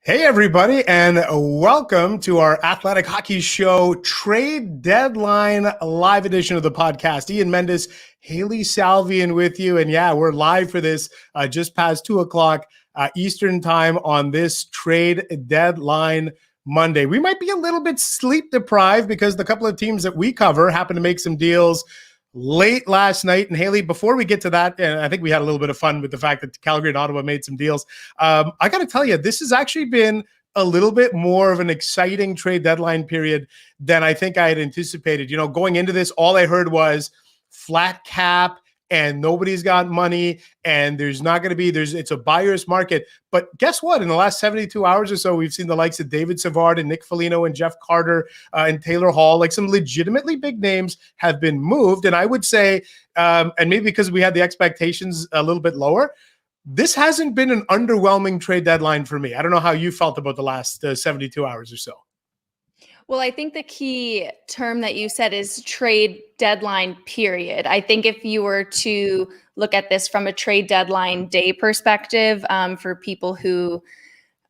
Hey, everybody, and welcome to our Athletic Hockey Show Trade Deadline live edition of the podcast. Ian Mendes, Hailey Salvian with you. And yeah, we're live for this just past 2 o'clock Eastern time on this Trade Deadline Monday. We might be a little bit sleep deprived because the couple of teams that we cover happen to make some deals late last night. And Hailey, before we get to that, and I think we had a little bit of fun with the fact that Calgary and Ottawa made some deals. I got to tell you, this has actually been a little bit more of an exciting trade deadline period than I think I had anticipated. You know, going into this, all I heard was flat cap and nobody's got money and there's not going to be, it's a buyer's market. But guess what? In the last 72 hours or so, we've seen the likes of David Savard and Nick Foligno and Jeff Carter and Taylor Hall, like some legitimately big names have been moved. And I would say, and maybe because we had the expectations a little bit lower, this hasn't been an underwhelming trade deadline for me. I don't know how you felt about the last 72 hours or so. Well, I think the key term that you said is trade deadline period. I think if you were to look at this from a trade deadline day perspective, for people who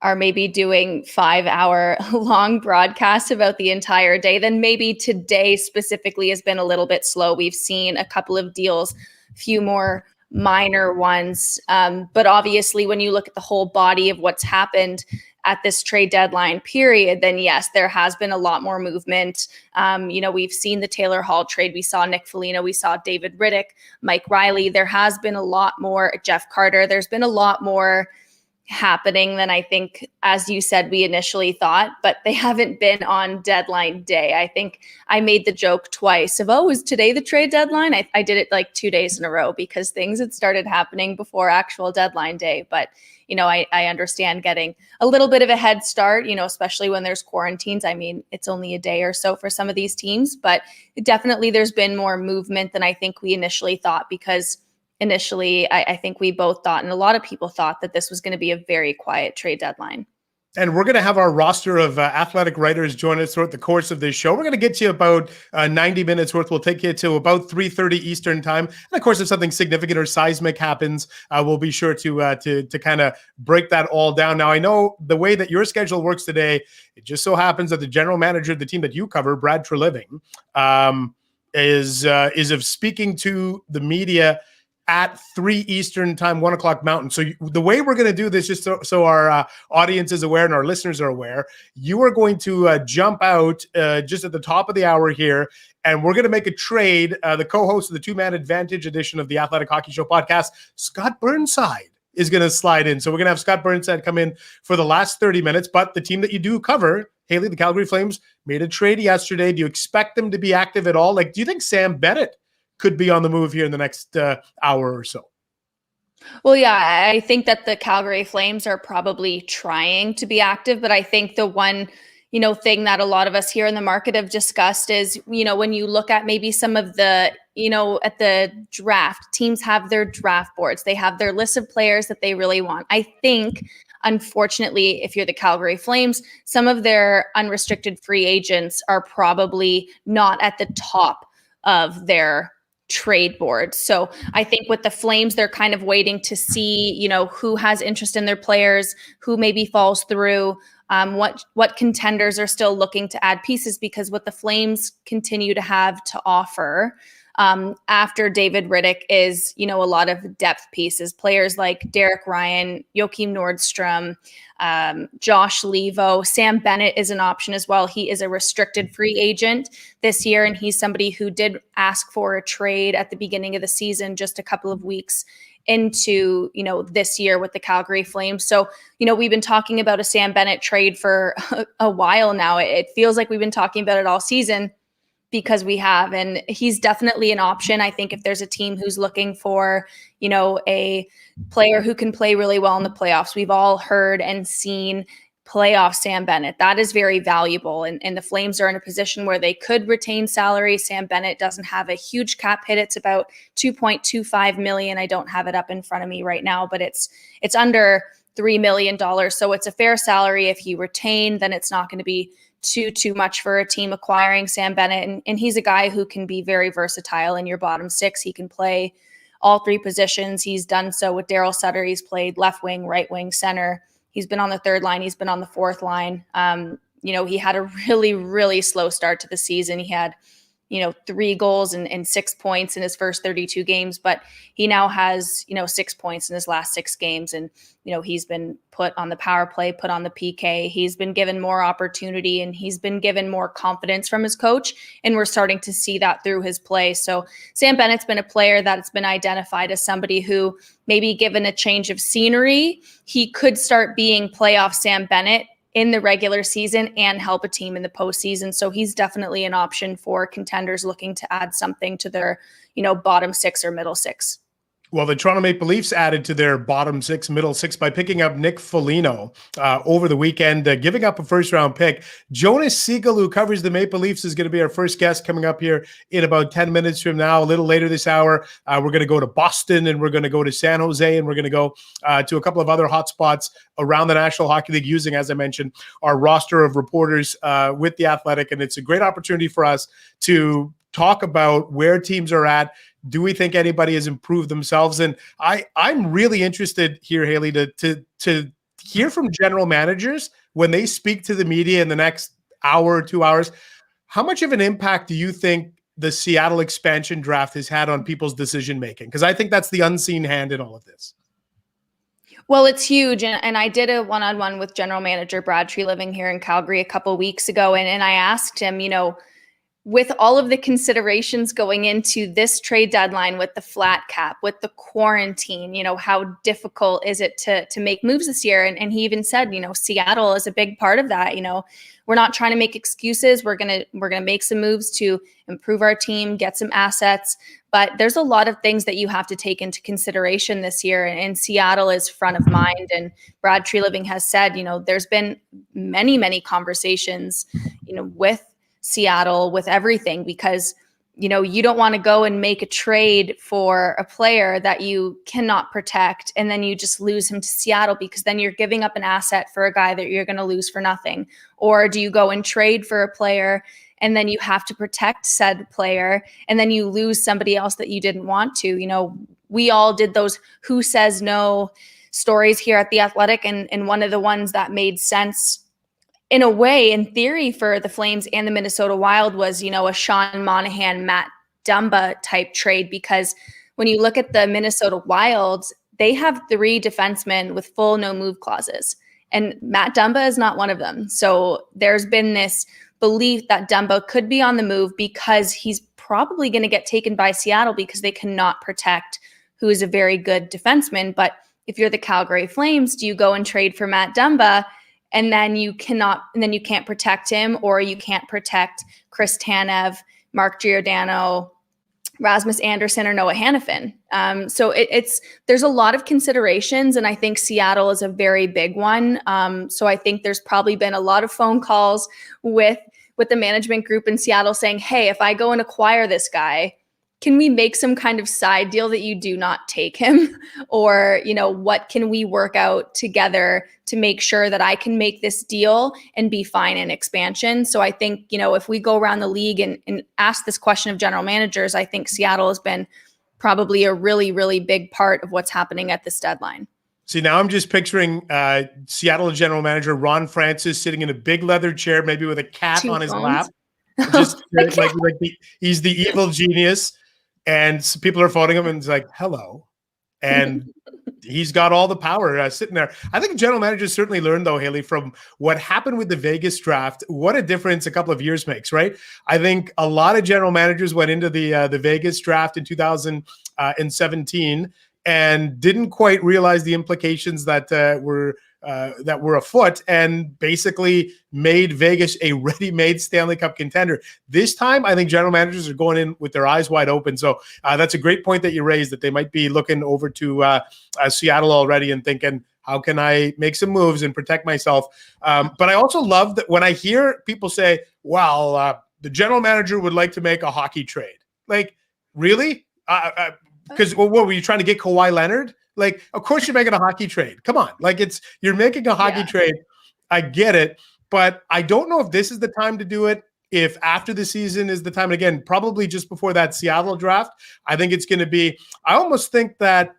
are maybe doing 5-hour long broadcasts about the entire day, then maybe today specifically has been a little bit slow. We've seen a couple of deals, few more minor ones. But obviously, when you look at the whole body of what's happened at this trade deadline period, then yes, there has been a lot more movement. We've seen the Taylor Hall trade. We saw Nick Foligno. We saw David Riddick, Mike Riley. There has been a lot more. Jeff Carter. There's been a lot more happening than I think, as you said, we initially thought, but they haven't been on deadline day. I think I made the joke twice of, is today the trade deadline? I did it like 2 days in a row because things had started happening before actual deadline day. But, I understand getting a little bit of a head start, especially when there's quarantines. I mean, it's only a day or so for some of these teams, but definitely there's been more movement than I think we initially thought, because initially, I think we both thought, and a lot of people thought, that this was going to be a very quiet trade deadline. And we're going to have our roster of athletic writers join us throughout the course of this show. We're going to get you about 90 minutes worth. We'll take you to about 3:30 Eastern time. And of course, if something significant or seismic happens, we'll be sure to kind of break that all down. Now, I know the way that your schedule works today, it just so happens that the general manager of the team that you cover, Brad Treliving, is of speaking to the media at 3 Eastern time, 1 o'clock Mountain. So the way we're going to do this, just so our audience is aware and our listeners are aware, you are going to jump out just at the top of the hour here, and we're going to make a trade. The co-host of the Two-Man Advantage edition of the Athletic Hockey Show podcast, Scott Burnside, is going to slide in. So we're going to have Scott Burnside come in for the last 30 minutes. But the team that you do cover, Hailey, the Calgary Flames, made a trade yesterday. Do you expect them to be active at all? Like, do you think Sam Bennett could be on the move here in the next hour or so? Well, yeah, I think that the Calgary Flames are probably trying to be active, but I think the one, thing that a lot of us here in the market have discussed is, when you look at maybe some of the, at the draft, teams have their draft boards. They have their list of players that they really want. I think, unfortunately, if you're the Calgary Flames, some of their unrestricted free agents are probably not at the top of their trade board. So I think with the Flames, they're kind of waiting to see, who has interest in their players, who maybe falls through, what contenders are still looking to add pieces, because what the Flames continue to have to offer after David Riddick is, a lot of depth pieces, players like Derek Ryan, Joakim Nordstrom, Josh Levo. Sam Bennett is an option as well. He is a restricted free agent this year, and he's somebody who did ask for a trade at the beginning of the season, just a couple of weeks into, this year with the Calgary Flames. So, we've been talking about a Sam Bennett trade for a while now. It feels like we've been talking about it all season, because we have, and he's definitely an option. I think if there's a team who's looking for, a player who can play really well in the playoffs, we've all heard and seen playoff Sam Bennett. That is very valuable. And the Flames are in a position where they could retain salary. Sam Bennett doesn't have a huge cap hit. It's about $2.25 million. I don't have it up in front of me right now, but it's under $3 million. So it's a fair salary. If you retain, then it's not going to be too much for a team acquiring Sam Bennett. And he's a guy who can be very versatile in your bottom six. He can play all three positions. He's done so with Daryl Sutter. He's played left wing, right wing, center. He's been on the third line. He's been on the fourth line. He had a really, really slow start to the season. He had 3 goals and 6 points in his first 32 games, but he now has, 6 points in his last 6 games. And, he's been put on the power play, put on the PK. He's been given more opportunity and he's been given more confidence from his coach. And we're starting to see that through his play. So Sam Bennett's been a player that's been identified as somebody who, maybe given a change of scenery, he could start being playoff Sam Bennett in the regular season and help a team in the postseason. So he's definitely an option for contenders looking to add something to their, bottom 6 or middle 6. Well, the Toronto Maple Leafs added to their bottom 6, middle 6 by picking up Nick Foligno over the weekend, giving up a first-round pick. Jonas Siegel, who covers the Maple Leafs, is going to be our first guest coming up here in about 10 minutes from now. A little later this hour, we're going to go to Boston, and we're going to go to San Jose, and we're going to go to a couple of other hot spots around the National Hockey League using, as I mentioned, our roster of reporters with The Athletic. And it's a great opportunity for us to talk about where teams are at. Do we think anybody has improved themselves? And I'm really interested here, Hailey, to hear from general managers when they speak to the media in the next hour or 2 hours. How much of an impact do you think the Seattle expansion draft has had on people's decision-making? Because I think that's the unseen hand in all of this. Well, it's huge. And I did a one-on-one with general manager Brad Treliving here in Calgary a couple of weeks ago. And I asked him, with all of the considerations going into this trade deadline, with the flat cap, with the quarantine, how difficult is it to make moves this year? And he even said, Seattle is a big part of that. We're not trying to make excuses. We're gonna make some moves to improve our team, get some assets. But there's a lot of things that you have to take into consideration this year, and Seattle is front of mind. And Brad Treliving has said, there's been many, many conversations, with Seattle, with everything, because you don't want to go and make a trade for a player that you cannot protect and then you just lose him to Seattle, because then you're giving up an asset for a guy that you're going to lose for nothing. Or do you go and trade for a player and then you have to protect said player and then you lose somebody else that you didn't want to? We all did those who says no stories here at The Athletic, and one of the ones that made sense in a way, in theory, for the Flames and the Minnesota Wild was, a Sean Monahan, Matt Dumba type trade, because when you look at the Minnesota Wild, they have 3 defensemen with full no move clauses, and Matt Dumba is not one of them. So there's been this belief that Dumba could be on the move because he's probably going to get taken by Seattle because they cannot protect who is a very good defenseman. But if you're the Calgary Flames, do you go and trade for Matt Dumba? And then you can't protect him, or you can't protect Chris Tanev, Mark Giordano, Rasmus Anderson, or Noah Hannafin. So there's a lot of considerations, and I think Seattle is a very big one. So I think there's probably been a lot of phone calls with the management group in Seattle saying, hey, if I go and acquire this guy, can we make some kind of side deal that you do not take him? Or, what can we work out together to make sure that I can make this deal and be fine in expansion? So I think, if we go around the league and ask this question of general managers, I think Seattle has been probably a really, really big part of what's happening at this deadline. See, now I'm just picturing Seattle general manager Ron Francis sitting in a big leather chair, maybe with a cat 2 on his phones. lap. Just he's the evil genius. And people are phoning him and it's like, hello. And he's got all the power sitting there. I think general managers certainly learned, though, Hailey, from what happened with the Vegas draft, what a difference a couple of years makes, right? I think a lot of general managers went into the Vegas draft in 2017 and didn't quite realize the implications that were afoot, and basically made Vegas a ready-made Stanley Cup contender. This time, I think general managers are going in with their eyes wide open. So that's a great point that you raised, that they might be looking over to Seattle already and thinking, how can I make some moves and protect myself? But I also love that when I hear people say, well, the general manager would like to make a hockey trade. Like, really? Because what were you trying to get Kawhi Leonard? Like, of course you're making a hockey trade. Come on. Like, you're making a hockey trade. I get it. But I don't know if this is the time to do it, if after the season is the time. And again, probably just before that Seattle draft. I think it's going to be, I almost think that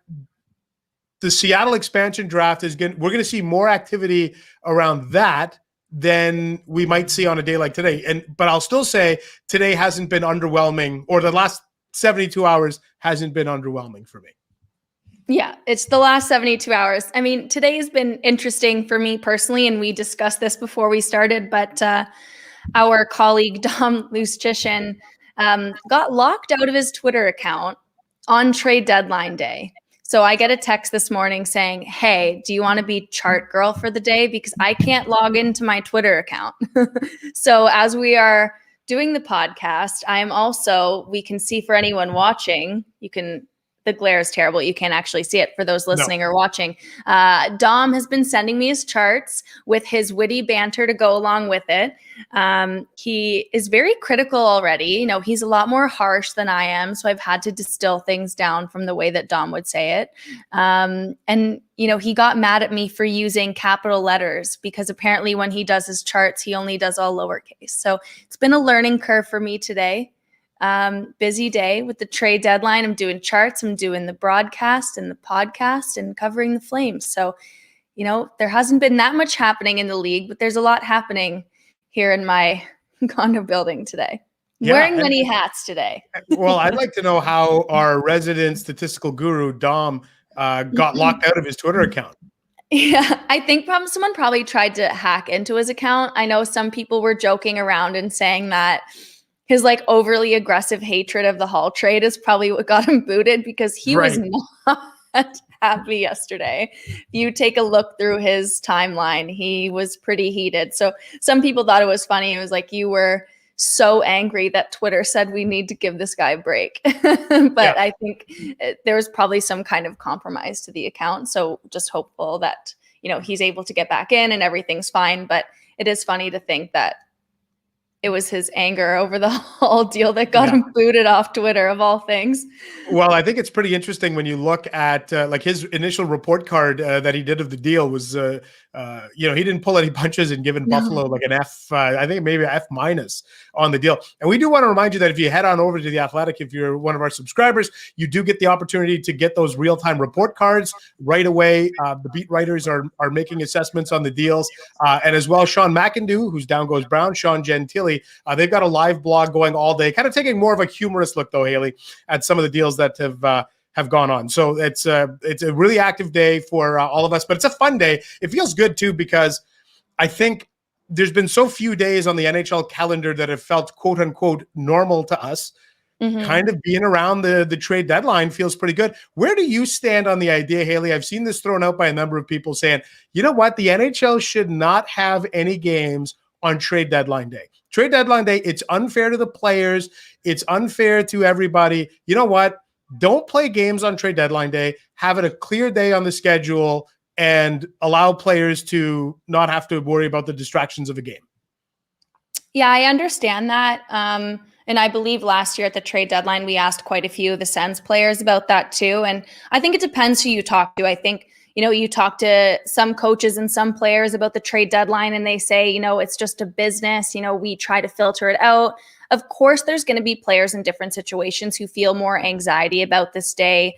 the Seattle expansion draft we're going to see more activity around that than we might see on a day like today. But I'll still say today hasn't been underwhelming, or the last 72 hours hasn't been underwhelming for me. Yeah, it's the last 72 hours. I mean, today has been interesting for me personally, and we discussed this before we started, but our colleague Dom Luszczyszyn got locked out of his Twitter account on trade deadline day. So I get a text this morning saying, hey, do you want to be chart girl for the day? Because I can't log into my Twitter account. So as we are doing the podcast, I am also, we can see for anyone watching, the glare is terrible. You can't actually see it for those listening or watching. Dom has been sending me his charts with his witty banter to go along with it. He is very critical already. He's a lot more harsh than I am. So I've had to distill things down from the way that Dom would say it. And he got mad at me for using capital letters because apparently when he does his charts, he only does all lowercase. So it's been a learning curve for me today. Busy day with the trade deadline. I'm doing charts, I'm doing the broadcast and the podcast and covering the Flames. So, there hasn't been that much happening in the league, but there's a lot happening here in my condo building today. Wearing many hats today. Well, I'd like to know how our resident statistical guru, Dom, got locked out of his Twitter account. Yeah, I think someone probably tried to hack into his account. I know some people were joking around and saying that his overly aggressive hatred of the Hall trade is probably what got him booted because he was not happy yesterday. If you take a look through his timeline, he was pretty heated. So some people thought it was funny. It was like, you were so angry that Twitter said we need to give this guy a break. But I think there was probably some kind of compromise to the account. So just hopeful that, he's able to get back in and everything's fine. But it is funny to think that it was his anger over the whole deal that got him booted off Twitter, of all things. Well, I think it's pretty interesting when you look at his initial report card that he did of the deal was, he didn't pull any punches and given Buffalo an F, I think maybe an F- on the deal. And we do want to remind you that if you head on over to The Athletic, if you're one of our subscribers, you do get the opportunity to get those real-time report cards right away. The beat writers are making assessments on the deals. And as well, Sean McIndoe, who's Down Goes Brown, Sean Gentili, they've got a live blog going all day, kind of taking more of a humorous look, though, Hailey, at some of the deals that have gone on. So it's a really active day for all of us, but it's a fun day. It feels good, too, because I think there's been so few days on the NHL calendar that have felt, quote unquote, normal to us. Mm-hmm. Kind of being around the trade deadline feels pretty good. Where do you stand on the idea, Hailey? I've seen this thrown out by a number of people saying, you know what, the NHL should not have any games on trade deadline day. Trade deadline day, it's unfair to the players. It's unfair to everybody. You know what? Don't play games on trade deadline day. Have it a clear day on the schedule and allow players to not have to worry about the distractions of a game. Yeah, I understand that. And I believe last year at the trade deadline, we asked quite a few of the Sens players about that too. And I think it depends who you talk to. I think, you talk to some coaches and some players about the trade deadline and they say, it's just a business. We try to filter it out. Of course, there's going to be players in different situations who feel more anxiety about this day,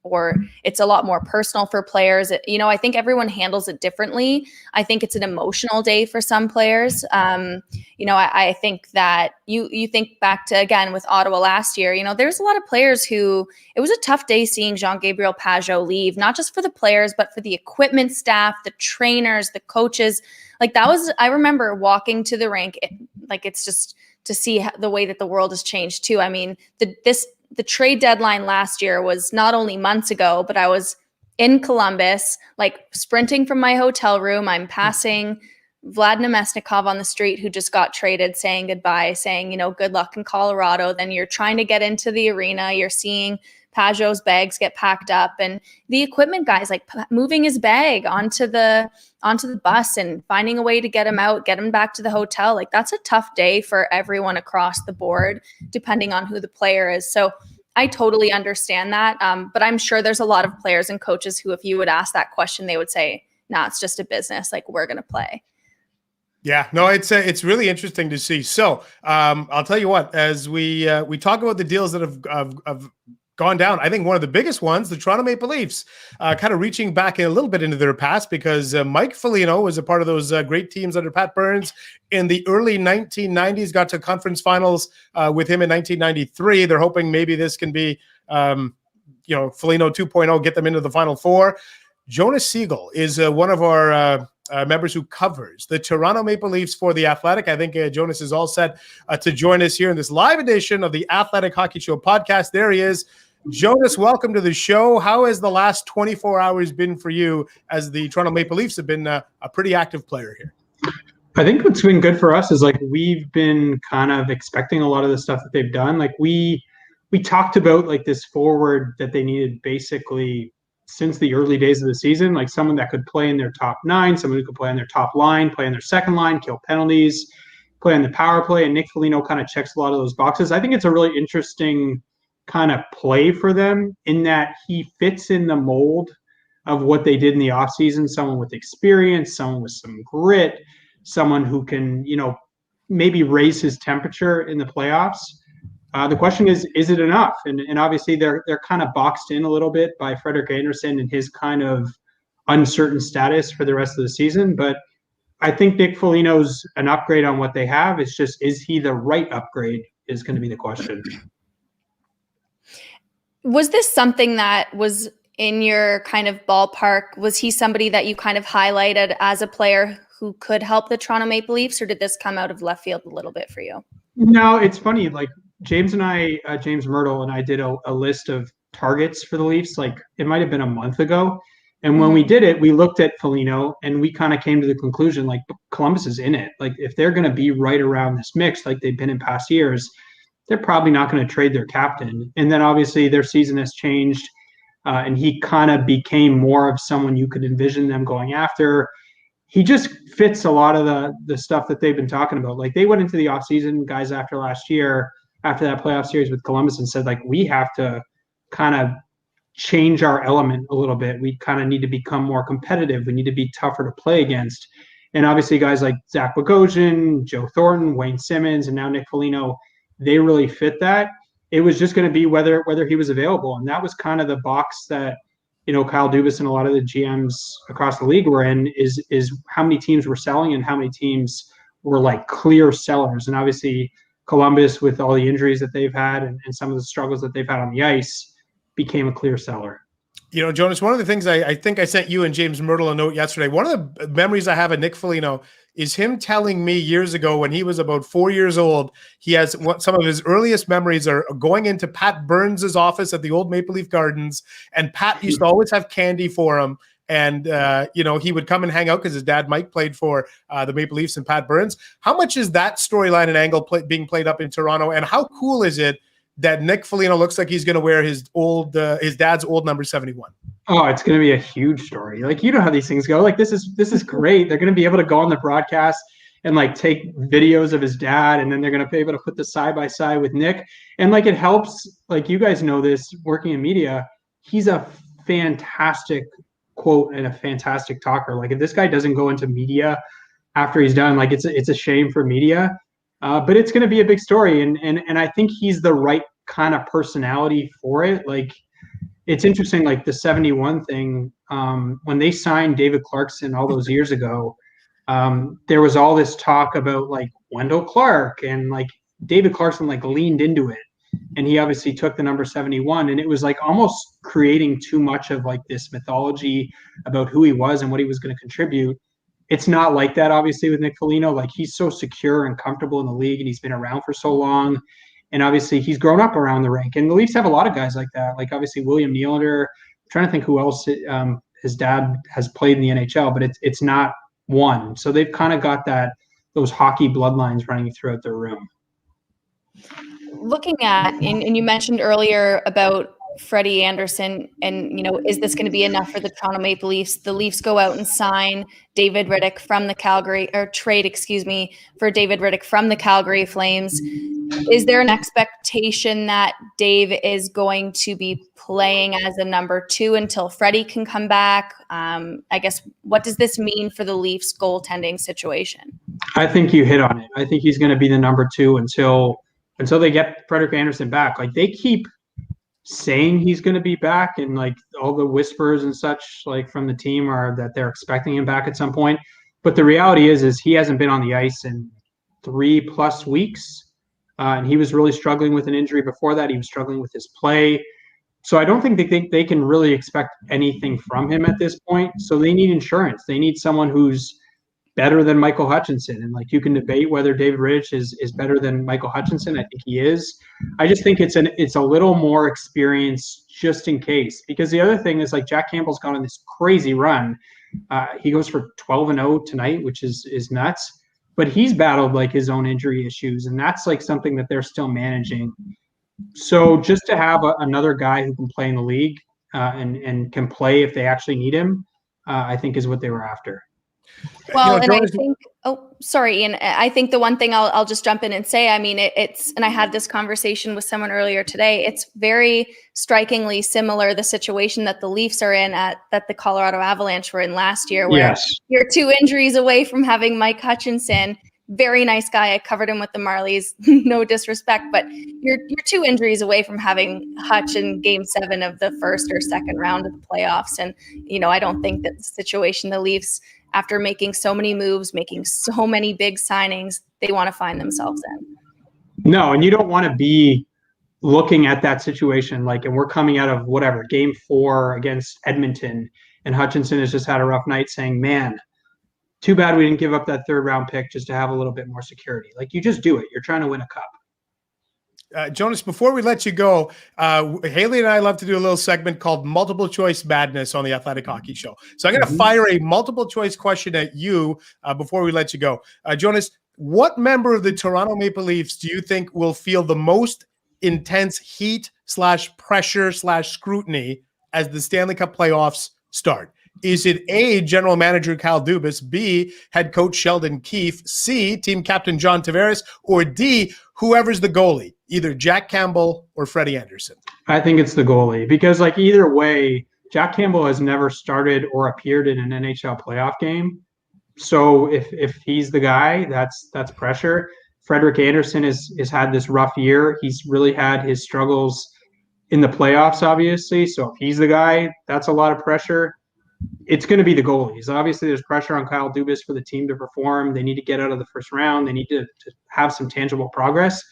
or it's a lot more personal for players. I think everyone handles it differently. I think it's an emotional day for some players. I think that you think back to, again, with Ottawa last year, there's a lot of players who, it was a tough day seeing Jean-Gabriel Pageau leave, not just for the players, but for the equipment staff, the trainers, the coaches. I remember walking to the rink, it's just to see the way that the world has changed too. I mean, the trade deadline last year was not only months ago, but I was in Columbus, sprinting from my hotel room. I'm passing Vlad Nemesnikov on the street who just got traded, saying goodbye, saying, good luck in Colorado. Then you're trying to get into the arena. You're seeing Pageau's bags get packed up and the equipment guys moving his bag onto the bus and finding a way to get him out, get him back to the hotel. That's a tough day for everyone across the board, depending on who the player is. So I totally understand that. But I'm sure there's a lot of players and coaches who, if you would ask that question, they would say, nah, it's just a business. We're going to play. Yeah, no, it's really interesting to see. So I'll tell you what, as we talk about the deals that have gone down. I think one of the biggest ones, the Toronto Maple Leafs, kind of reaching back a little bit into their past, because Mike Foligno was a part of those great teams under Pat Burns in the early 1990s, got to conference finals with him in 1993. They're hoping maybe this can be, Foligno 2.0, get them into the Final Four. Jonas Siegel is one of our members who covers the Toronto Maple Leafs for The Athletic. I think Jonas is all set to join us here in this live edition of the Athletic Hockey Show podcast. There he is. Jonas, welcome to the show. How has the last 24 hours been for you, as the Toronto Maple Leafs have been a pretty active player here? I think what's been good for us is we've been kind of expecting a lot of the stuff that they've done. We talked about this forward that they needed basically since the early days of the season, someone that could play in their top nine, someone who could play on their top line, play on their second line, kill penalties, play on the power play. And Nick Foligno kind of checks a lot of those boxes. I think it's a really interesting kind of play for them in that he fits in the mold of what they did in the offseason. Someone with experience, someone with some grit, someone who can, maybe raise his temperature in the playoffs. The question is it enough? And obviously they're kind of boxed in a little bit by Frederik Andersen and his kind of uncertain status for the rest of the season. But I think Nick Foligno's an upgrade on what they have. It's just, is he the right upgrade is going to be the question. Was this something that was in your kind of ballpark? Was he somebody that you kind of highlighted as a player who could help the Toronto Maple Leafs, or did this come out of left field a little bit for you? No, it's funny. James Myrtle and I did a list of targets for the Leafs. It might have been a month ago. And when we did it, we looked at Foligno and we kind of came to the conclusion, Columbus is in it. If they're going to be right around this mix, like they've been in past years, they're probably not going to trade their captain. And then obviously their season has changed. And he kind of became more of someone you could envision them going after. He just fits a lot of the stuff that they've been talking about. They went into the offseason, guys, after last year, after that playoff series with Columbus, and said, we have to kind of change our element a little bit. We kind of need to become more competitive. We need to be tougher to play against. And obviously guys like Zach Bogosian, Joe Thornton, Wayne Simmons, and now Nick Foligno, they really fit that. It was just going to be whether he was available. And that was kind of the box that, Kyle Dubas and a lot of the GMs across the league were in, is how many teams were selling and how many teams were clear sellers. And obviously Columbus, with all the injuries that they've had and some of the struggles that they've had on the ice, became a clear seller. Jonas, one of the things I think I sent you and James Myrtle a note yesterday. One of the memories I have of Nick Foligno is him telling me years ago when he was about 4 years old, he has some of his earliest memories are going into Pat Burns' office at the old Maple Leaf Gardens. And Pat used to always have candy for him. And, he would come and hang out because his dad, Mike, played for the Maple Leafs and Pat Burns. How much is that storyline and angle being played up in Toronto? And how cool is it that Nick Foligno looks like he's going to wear his dad's old number 71? Oh, it's going to be a huge story. You know how these things go. This is great. They're going to be able to go on the broadcast and take videos of his dad, and then they're going to be able to put the side by side with Nick. And it helps. You guys know this, working in media, he's a fantastic quote and a fantastic talker. If this guy doesn't go into media after he's done, it's a shame for media. But it's going to be a big story, and I think he's the right kind of personality for it. It's interesting, the 71 thing. When they signed David Clarkson all those years ago, there was all this talk about Wendell Clark, and David Clarkson leaned into it, and he obviously took the number 71, and it was almost creating too much of this mythology about who he was and what he was going to contribute. It's not like that, obviously, with Nick Foligno. He's so secure and comfortable in the league, and he's been around for so long. And obviously, he's grown up around the rink. And the Leafs have a lot of guys like that. Obviously, William Nylander. I'm trying to think who else his dad has played in the NHL, but it's not one. So they've kind of got those hockey bloodlines running throughout their room. Looking at, and you mentioned earlier about Freddie Andersen, and is this going to be enough for the Toronto Maple Leafs? The Leafs go out and sign David Rittich from the for David Rittich from the Calgary Flames. Is there an expectation that Dave is going to be playing as a number 2 until Freddie can come back? I guess, what does this mean for the Leafs goaltending situation? I think you hit on it. I think he's going to be the number 2 until they get Frederik Andersen back. They keep saying he's going to be back, and like all the whispers and such like from the team are that they're expecting him back at some point. But the reality is he hasn't been on the ice in 3+ weeks. And he was really struggling with an injury before that. He was struggling with his play. So I don't think they can really expect anything from him at this point. So they need insurance. They need someone who's better than Michael Hutchinson. And like, you can debate whether David Rittich is better than Michael Hutchinson. I think he is. I just think it's a little more experience just in case. Because the other thing is, like, Jack Campbell's gone on this crazy run. He goes for 12-0 tonight, which is nuts. But he's battled like his own injury issues, and that's like something that they're still managing. So just to have another guy who can play in the league and can play if they actually need him, I think is what they were after. Well, and I think, sorry, Ian, I think the one thing I'll just jump in and say, I mean, it's, and I had this conversation with someone earlier today, it's very strikingly similar, the situation that the Leafs are in that the Colorado Avalanche were in last year, where you're 2 injuries away from having Mike Hutchinson. Very nice guy. I covered him with the Marlies. No disrespect, but you're 2 injuries away from having Hutch in Game 7 of the first or second round of the playoffs. And, I don't think that the situation the Leafs, after making so many moves, making so many big signings, they want to find themselves in. No, and you don't want to be looking at that situation like, and we're coming out of whatever, Game 4 against Edmonton, and Hutchinson has just had a rough night, saying, man, too bad we didn't give up that 3rd round pick just to have a little bit more security. Like, you just do it. You're trying to win a cup. Jonas, before we let you go, Hailey and I love to do a little segment called Multiple Choice Madness on the Athletic Hockey Show. So I'm going to fire a multiple choice question at you before we let you go. Jonas, what member of the Toronto Maple Leafs do you think will feel the most intense heat / pressure / scrutiny as the Stanley Cup playoffs start? Is it A, General Manager Kyle Dubas, B, Head Coach Sheldon Keefe, C, Team Captain John Tavares, or D, whoever's the goalie, either Jack Campbell or Freddie Anderson? I think it's the goalie, because like either way, Jack Campbell has never started or appeared in an NHL playoff game. So if he's the guy, that's pressure. Frederik Andersen has had this rough year. He's really had his struggles in the playoffs, obviously. So if he's the guy, that's a lot of pressure. It's going to be the goalies. Obviously, there's pressure on Kyle Dubas for the team to perform. They need to get out of the first round. They need to have some tangible progress.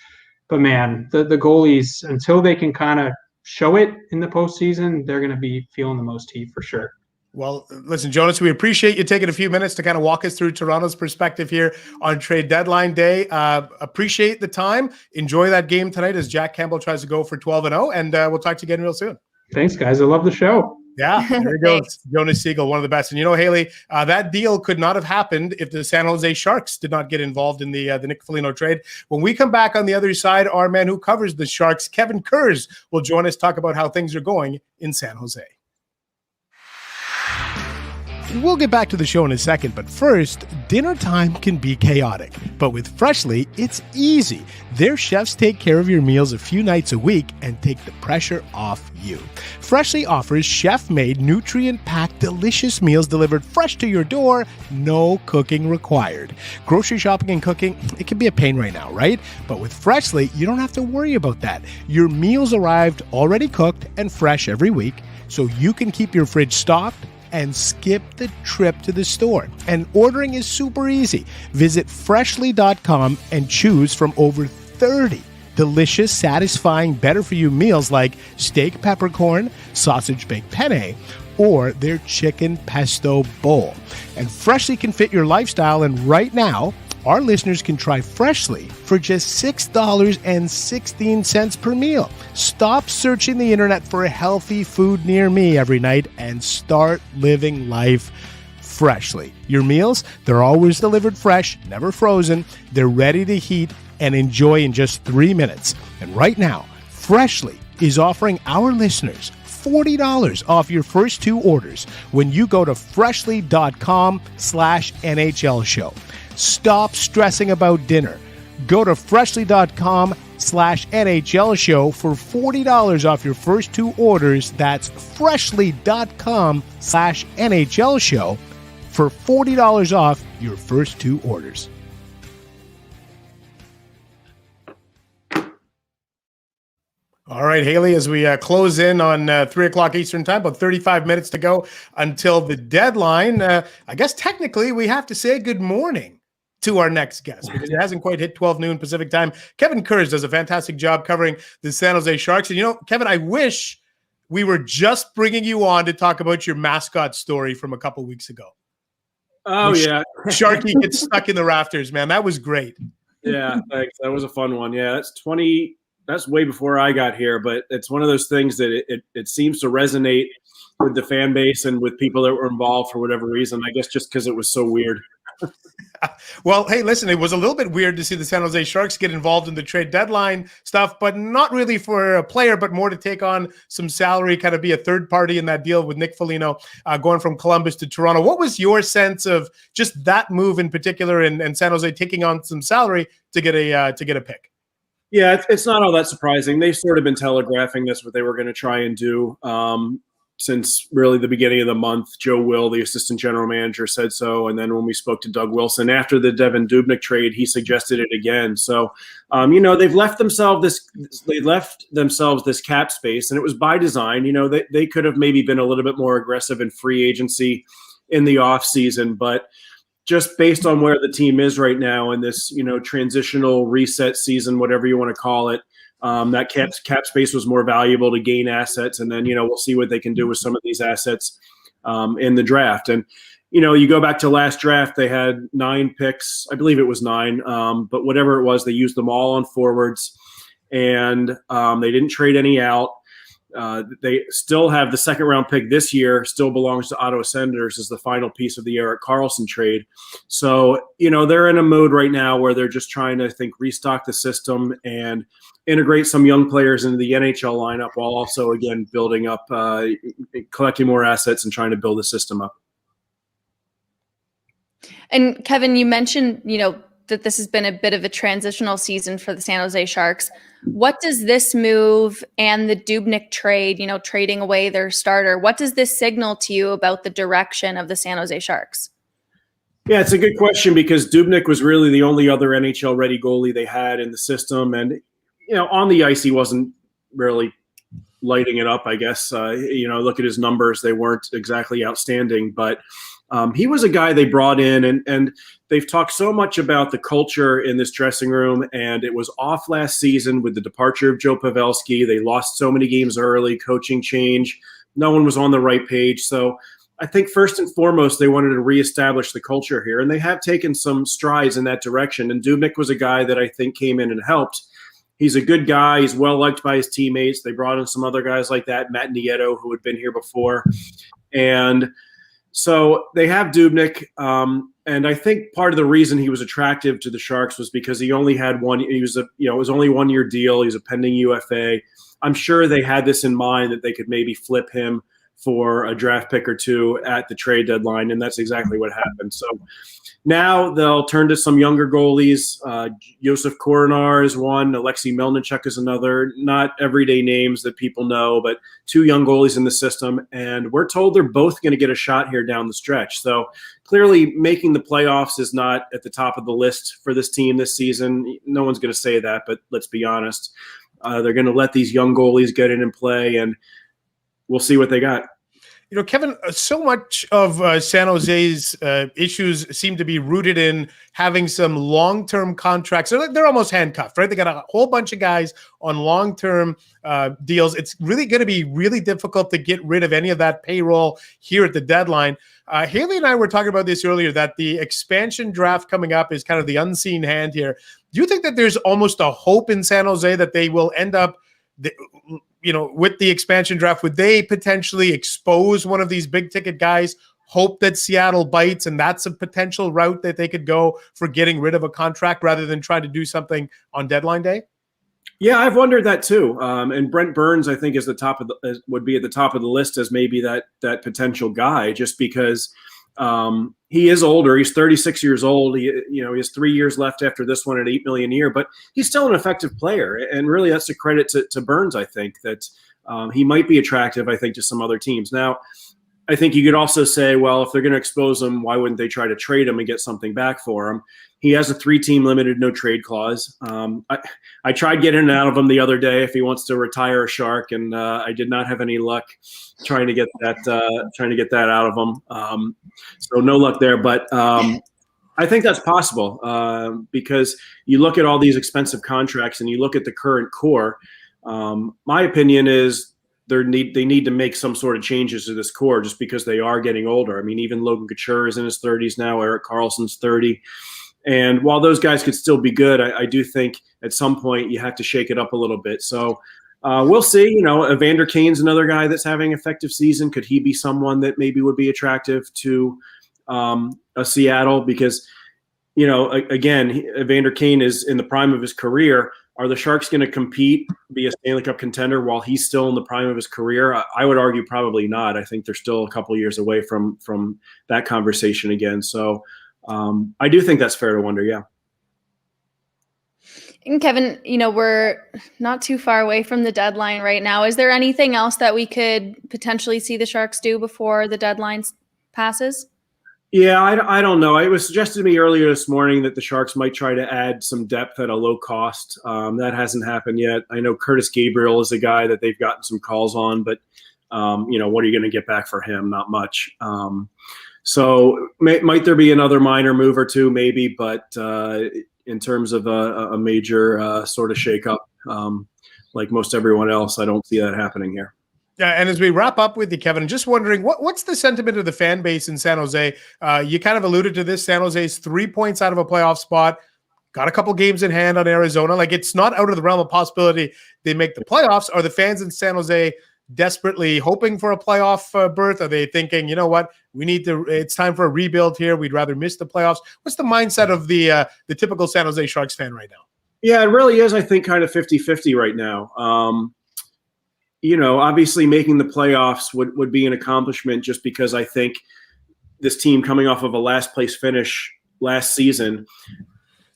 But, man, the goalies, until they can kind of show it in the postseason, they're going to be feeling the most heat for sure. Well, listen, Jonas, we appreciate you taking a few minutes to kind of walk us through Toronto's perspective here on trade deadline day. Appreciate the time. Enjoy that game tonight as Jack Campbell tries to go for 12-0, and we'll talk to you again real soon. Thanks, guys. I love the show. Yeah, there he goes. Jonas Siegel, one of the best. And Hailey, that deal could not have happened if the San Jose Sharks did not get involved in the Nick Foligno trade. When we come back on the other side, our man who covers the Sharks, Kevin Kurz, will join us, talk about how things are going in San Jose. We'll get back to the show in a second, but first, dinner time can be chaotic. But with Freshly, it's easy. Their chefs take care of your meals a few nights a week and take the pressure off you. Freshly offers chef-made, nutrient-packed, delicious meals delivered fresh to your door, no cooking required. Grocery shopping and cooking, it can be a pain right now, right? But with Freshly, you don't have to worry about that. Your meals arrived already cooked and fresh every week, so you can keep your fridge stocked and skip the trip to the store. And ordering is super easy. Visit freshly.com and choose from over 30 delicious, satisfying, better-for-you meals like steak peppercorn, sausage baked penne, or their chicken pesto bowl. And Freshly can fit your lifestyle, and right now, our listeners can try Freshly for just $6.16 per meal. Stop searching the internet for healthy food near me every night and start living life freshly. Your meals, they're always delivered fresh, never frozen. They're ready to heat and enjoy in just 3 minutes. And right now, Freshly is offering our listeners $40 off your first 2 orders when you go to freshly.com/NHL show. Stop stressing about dinner. Go to freshly.com/NHL show for $40 off your first 2 orders. That's freshly.com/NHL show for $40 off your first 2 orders. All right, Hailey, as we close in on 3 o'clock Eastern time, about 35 minutes to go until the deadline, I guess technically we have to say good morning to our next guest because it hasn't quite hit 12 noon Pacific time. Kevin Kurz does a fantastic job covering the San Jose Sharks. And, Kevin, I wish we were just bringing you on to talk about your mascot story from a couple weeks ago. Oh, yeah. Sharky gets stuck in the rafters, man. That was great. Yeah, thanks. That was a fun one. Yeah, that's way before I got here, but it's one of those things that it seems to resonate with the fan base and with people that were involved for whatever reason. I guess just because it was so weird. Well, hey, listen, it was a little bit weird to see the San Jose Sharks get involved in the trade deadline stuff, but not really for a player, but more to take on some salary, kind of be a third party in that deal with Nick Foligno going from Columbus to Toronto. What was your sense of just that move in particular and San Jose taking on some salary to get a pick? Yeah, it's not all that surprising. They've sort of been telegraphing this, what they were going to try and do since really the beginning of the month. Joe Will, the assistant general manager, said so. And then when we spoke to Doug Wilson after the Devan Dubnyk trade, he suggested it again. So, they've left themselves this cap space, and it was by design. They could have maybe been a little bit more aggressive in free agency in the offseason, but just based on where the team is right now in this, transitional reset season, whatever you want to call it, that cap space was more valuable to gain assets. And then, we'll see what they can do with some of these assets in the draft. And, you go back to last draft, they had 9 picks. I believe it was 9, but whatever it was, they used them all on forwards, and they didn't trade any out. They still have the second round pick this year, still belongs to Ottawa Senators as the final piece of the Erik Karlsson trade. So, they're in a mode right now where they're just trying to, I think, restock the system and integrate some young players into the NHL lineup while also, again, building up, collecting more assets and trying to build the system up. And Kevin, you mentioned, that this has been a bit of a transitional season for the San Jose Sharks. What does this move and the Dubnyk trade, trading away their starter, what does this signal to you about the direction of the San Jose Sharks? Yeah, it's a good question because Dubnyk was really the only other NHL-ready goalie they had in the system. And, on the ice, he wasn't really lighting it up, I guess. Look at his numbers. They weren't exactly outstanding, but he was a guy they brought in, and they've talked so much about the culture in this dressing room, and it was off last season with the departure of Joe Pavelski. They lost so many games early, coaching change. No one was on the right page. So I think first and foremost, they wanted to reestablish the culture here, and they have taken some strides in that direction. And Dubnyk was a guy that I think came in and helped. He's a good guy. He's well-liked by his teammates. They brought in some other guys like that, Matt Nieto, who had been here before. And so they have Dubnyk, and I think part of the reason he was attractive to the Sharks was because he only had one. It was only a 1-year deal. He's a pending UFA. I'm sure they had this in mind that they could maybe flip him for a draft pick or two at the trade deadline, and that's exactly what happened. So now they'll turn to some younger goalies. Josef Koronar is one. Alexei Melnichuk is another. Not everyday names that people know, but 2 young goalies in the system. And we're told they're both going to get a shot here down the stretch. So clearly making the playoffs is not at the top of the list for this team this season. No one's going to say that, but let's be honest. They're going to let these young goalies get in and play, and we'll see what they got. Kevin, so much of San Jose's issues seem to be rooted in having some long-term contracts. They're almost handcuffed, right? They got a whole bunch of guys on long-term deals. It's really going to be really difficult to get rid of any of that payroll here at the deadline. Hailey and I were talking about this earlier, that the expansion draft coming up is kind of the unseen hand here. Do you think that there's almost a hope in San Jose that they will end up with the expansion draft? Would they potentially expose one of these big ticket guys, hope that Seattle bites, and that's a potential route that they could go for getting rid of a contract rather than trying to do something on deadline day? Yeah, I've wondered that too. And Brent Burns, I think, is would be at the top of the list as maybe that potential guy, just because he is older. He's 36 years old. He has 3 years left after this one at $8 million a year, but he's still an effective player. And really, that's a credit to Burns. I think that he might be attractive, I think, to some other teams. Now, I think you could also say, well, if they're going to expose him, why wouldn't they try to trade him and get something back for him? He has a 3-team limited no trade clause. I tried getting it out of him the other day if he wants to retire a Shark, and I did not have any luck trying to get that out of him. So no luck there, but I think that's possible because you look at all these expensive contracts and you look at the current core. My opinion is they need to make some sort of changes to this core just because they are getting older. I mean, even Logan Couture is in his 30s now. Erik Karlsson's 30. And while those guys could still be good, I do think at some point you have to shake it up a little bit. So we'll see. Evander Kane's another guy that's having an effective season. Could he be someone that maybe would be attractive to a Seattle? Because, again, Evander Kane is in the prime of his career. Are the Sharks going to compete, be a Stanley Cup contender while he's still in the prime of his career? I would argue probably not. I think they're still a couple of years away from that conversation again. So I do think that's fair to wonder, yeah. And Kevin, we're not too far away from the deadline right now. Is there anything else that we could potentially see the Sharks do before the deadline passes? Yeah, I don't know. It was suggested to me earlier this morning that the Sharks might try to add some depth at a low cost. That hasn't happened yet. I know Curtis Gabriel is a guy that they've gotten some calls on, but, what are you going to get back for him? Not much. So might there be another minor move or two, maybe, but in terms of a major sort of shakeup, like most everyone else, I don't see that happening here. Yeah, and as we wrap up with you, Kevin, just wondering, what's the sentiment of the fan base in San Jose? You kind of alluded to this. San Jose's 3 points out of a playoff spot, got a couple games in hand on Arizona. Like, it's not out of the realm of possibility they make the playoffs. Are the fans in San Jose desperately hoping for a playoff berth? Are they thinking, it's time for a rebuild here, we'd rather miss the playoffs? What's the mindset of the typical San Jose Sharks fan right now? Yeah, it really is, I think, kind of 50-50 right now. Obviously making the playoffs would be an accomplishment just because I think this team coming off of a last place finish last season,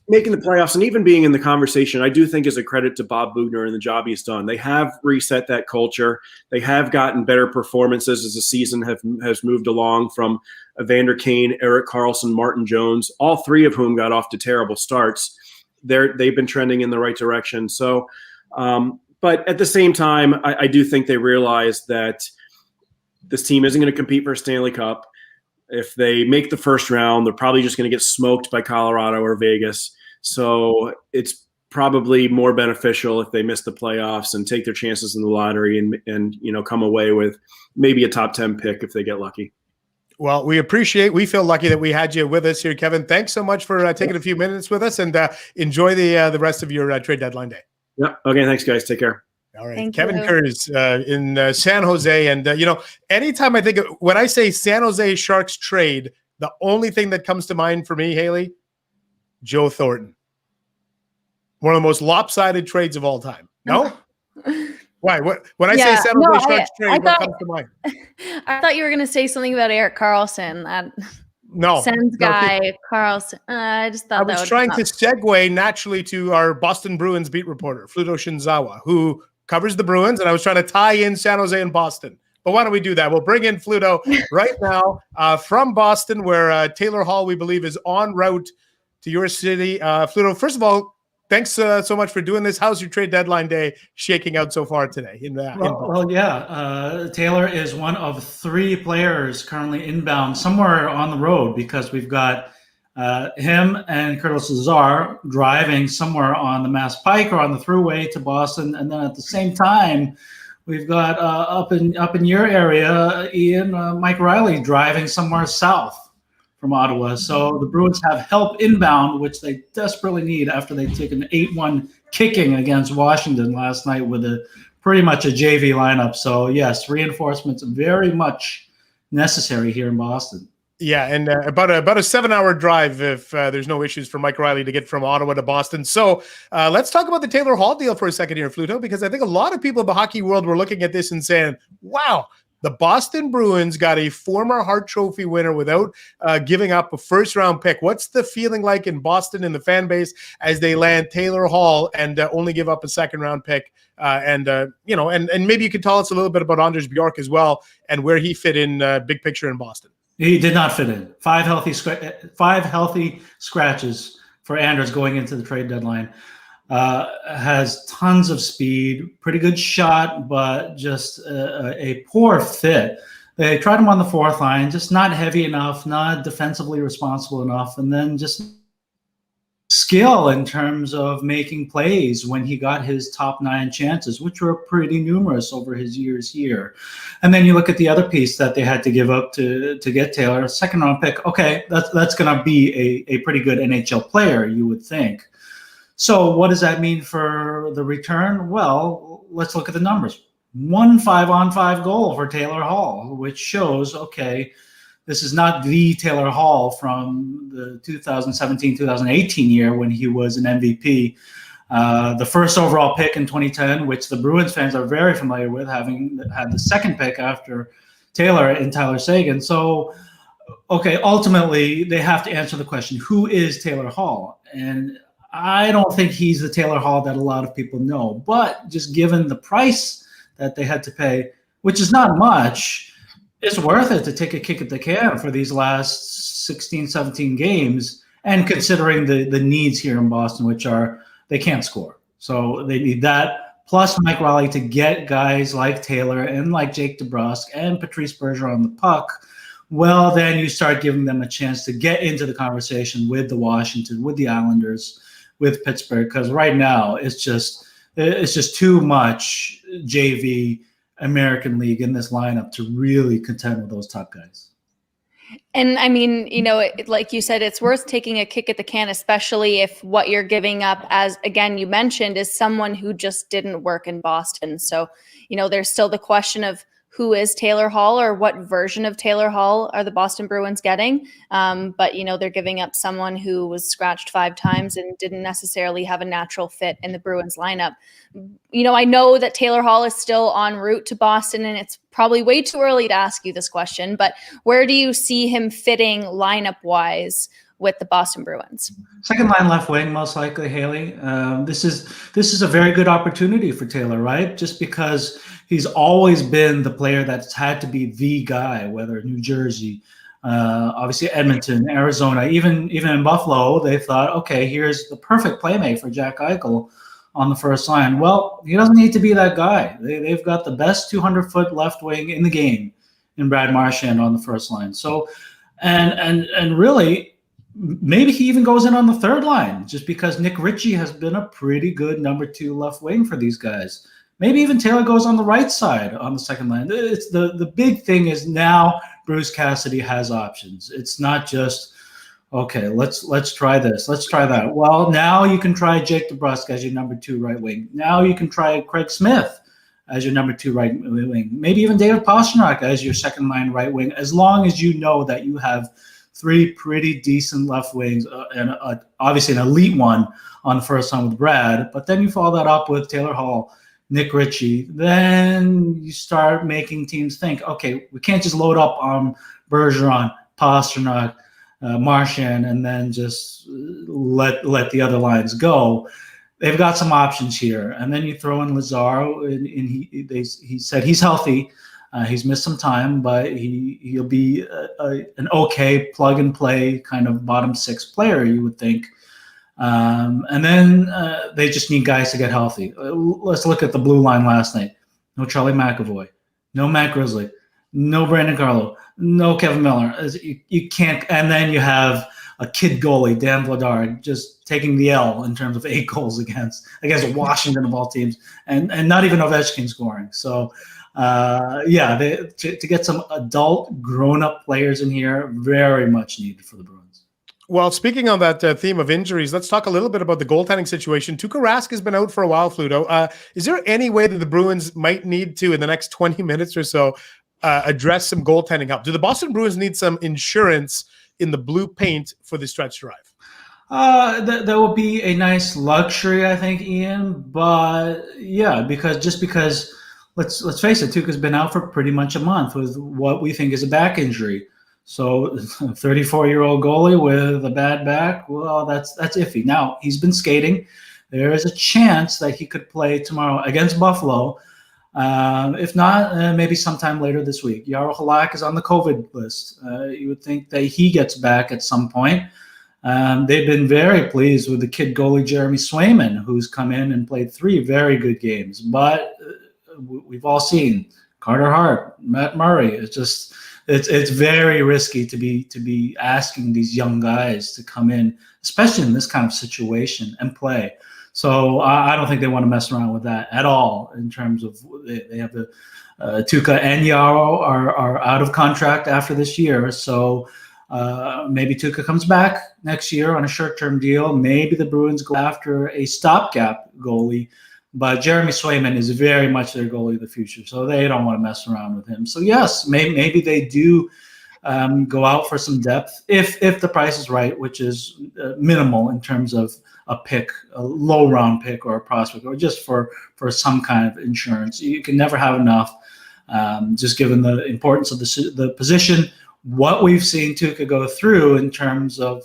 making the playoffs and even being in the conversation, I do think is a credit to Bob Boughner and the job he's done. They have reset that culture. They have gotten better performances as the season has moved along from Evander Kane, Erik Karlsson, Martin Jones, all three of whom got off to terrible starts. They've been trending in the right direction. So, but at the same time, I do think they realize that this team isn't going to compete for a Stanley Cup. If they make the first round, they're probably just going to get smoked by Colorado or Vegas. So it's probably more beneficial if they miss the playoffs and take their chances in the lottery and come away with maybe a top 10 pick if they get lucky. Well, we feel lucky that we had you with us here, Kevin. Thanks so much for taking a few minutes with us, and enjoy the rest of your trade deadline day. Yeah. Okay. Thanks, guys. Take care. All right. Thank Kevin you. Kurz in San Jose. And, anytime I think when I say San Jose Sharks trade, the only thing that comes to mind for me, Hailey, Joe Thornton. One of the most lopsided trades of all time. No? Why? When I say San Jose Sharks trade, what comes to mind? I thought you were going to say something about Erik Karlsson. Sens guy, Karlsson. I just thought I was trying to segue naturally to our Boston Bruins beat reporter, Fluto Shinzawa, who covers the Bruins, and I was trying to tie in San Jose and Boston. But why don't we do that? We'll bring in Fluto right now from Boston, where Taylor Hall, we believe, is en route to your city. Fluto, first of all, thanks so much for doing this. How's your trade deadline day shaking out so far today? Taylor is one of 3 players currently inbound somewhere on the road because we've got him and Curtis Lazar driving somewhere on the Mass Pike or on the thruway to Boston, and then at the same time, we've got up in your area, Ian, Mike Riley driving somewhere south from Ottawa. So the Bruins have help inbound, which they desperately need after they took an 8-1 kicking against Washington last night with pretty much a JV lineup. So yes, reinforcements very much necessary here in Boston. Yeah, and about a 7-hour drive if there's no issues for Mike Riley to get from Ottawa to Boston. So let's talk about the Taylor Hall deal for a second here, Fluto, because I think a lot of people in the hockey world were looking at this and saying, wow, The Boston Bruins got a former Hart Trophy winner without giving up a first-round pick. What's the feeling like in Boston in the fan base as they land Taylor Hall and only give up a second-round pick? And maybe you could tell us a little bit about Anders Bjork as well and where he fit in big picture in Boston. He did not fit in. Five healthy scratches for Anders going into the trade deadline. Has tons of speed, pretty good shot, but just a poor fit. They tried him on the fourth line, just not heavy enough, not defensively responsible enough, and then just skill in terms of making plays when he got his top 9 chances, which were pretty numerous over his years here. And then you look at the other piece that they had to give up to get Taylor, second round pick. Okay, that's going to be a pretty good NHL player, you would think. So what does that mean for the return? Well, let's look at the numbers. 1 5-on-5 goal for Taylor Hall, which shows, okay, this is not the Taylor Hall from the 2017-2018 year when he was an MVP. The first overall pick in 2010, which the Bruins fans are very familiar with, having had the second pick after Taylor and Tyler Seguin. So, okay, ultimately, they have to answer the question, who is Taylor Hall? And I don't think he's the Taylor Hall that a lot of people know, but just given the price that they had to pay, which is not much, it's worth it to take a kick at the can for these last 16, 17 games, and considering the needs here in Boston, which are they can't score. So they need that, plus Mike Riley to get guys like Taylor and like Jake DeBrusk and Patrice Bergeron on the puck. Well, then you start giving them a chance to get into the conversation with the Washington, with the Islanders, with Pittsburgh, because right now it's just too much JV American League in this lineup to really contend with those top guys. And I mean, like you said, it's worth taking a kick at the can, especially if what you're giving up, as again you mentioned, is someone who just didn't work in Boston. So, there's still the question of who is Taylor Hall, or what version of Taylor Hall are the Boston Bruins getting? But, they're giving up someone who was scratched 5 times and didn't necessarily have a natural fit in the Bruins lineup. I know that Taylor Hall is still en route to Boston, and it's probably way too early to ask you this question, but where do you see him fitting lineup-wise with the Boston Bruins? Second line left wing, most likely, Hailey. This is a very good opportunity for Taylor, right? Just because he's always been the player that's had to be the guy, whether New Jersey, obviously Edmonton, Arizona, even in Buffalo, they thought, okay, here's the perfect playmate for Jack Eichel on the first line. Well, he doesn't need to be that guy. They've got the best 200-foot left wing in the game in Brad Marchand on the first line. So, and really, maybe he even goes in on the third line, just because Nick Ritchie has been a pretty good number 2 left wing for these guys. Maybe even Taylor goes on the right side on the second line. It's the big thing is now Bruce Cassidy has options. It's not just, okay, let's try this, let's try that. Well, now you can try Jake DeBrusk as your number 2 right wing. Now you can try Craig Smith as your number 2 right wing. Maybe even David Pastrnak as your second line right wing, as long as you know that you have 3 pretty decent left wings and obviously an elite one on the first line with Brad. But then you follow that up with Taylor Hall, Nick Ritchie. Then you start making teams think, okay, we can't just load up on Bergeron, Pastrnak, Marchand, and then just let the other lines go. They've got some options here. And then you throw in Lazaro, and he said he's healthy. He's missed some time, but he'll be an okay plug-and-play kind of bottom 6 player, you would think. And then they just need guys to get healthy. Let's look at the blue line last night. No Charlie McAvoy, no Matt Grizzly, no Brandon Carlo, no Kevin Miller. You can't. And then you have a kid goalie, Dan Vladar, just taking the L in terms of 8 goals against Washington of all teams, and not even Ovechkin scoring. So, to get some adult, grown-up players in here, very much needed for the Bruins. Well, speaking on that theme of injuries, let's talk a little bit about the goaltending situation. Tuukka Rask has been out for a while, Fluto. Is there any way that the Bruins might need to, in the next 20 minutes or so, address some goaltending help? Do the Boston Bruins need some insurance in the blue paint for the stretch drive? That would be a nice luxury, I think, Ian. But yeah, because let's face it, Tuukka's been out for pretty much a month with what we think is a back injury. So, a 34-year-old goalie with a bad back, well, that's iffy. Now, he's been skating. There is a chance that he could play tomorrow against Buffalo. If not, maybe sometime later this week. Jaro Halak is on the COVID list. You would think that he gets back at some point. They've been very pleased with the kid goalie Jeremy Swayman, who's come in and played 3 very good games. But we've all seen Carter Hart, Matt Murray. It's very risky to be asking these young guys to come in, especially in this kind of situation, and play. So I don't think they want to mess around with that at all. In terms of they have the Tuukka and Jaro are out of contract after this year, so maybe Tuukka comes back next year on a short-term deal. Maybe the Bruins go after a stopgap goalie, but Jeremy Swayman is very much their goalie of the future, so they don't want to mess around with him. So yes, maybe they do go out for some depth if the price is right, which is minimal in terms of a pick, a low-round pick or a prospect, or just for some kind of insurance. You can never have enough, just given the importance of the position. What we've seen Tuukka go through in terms of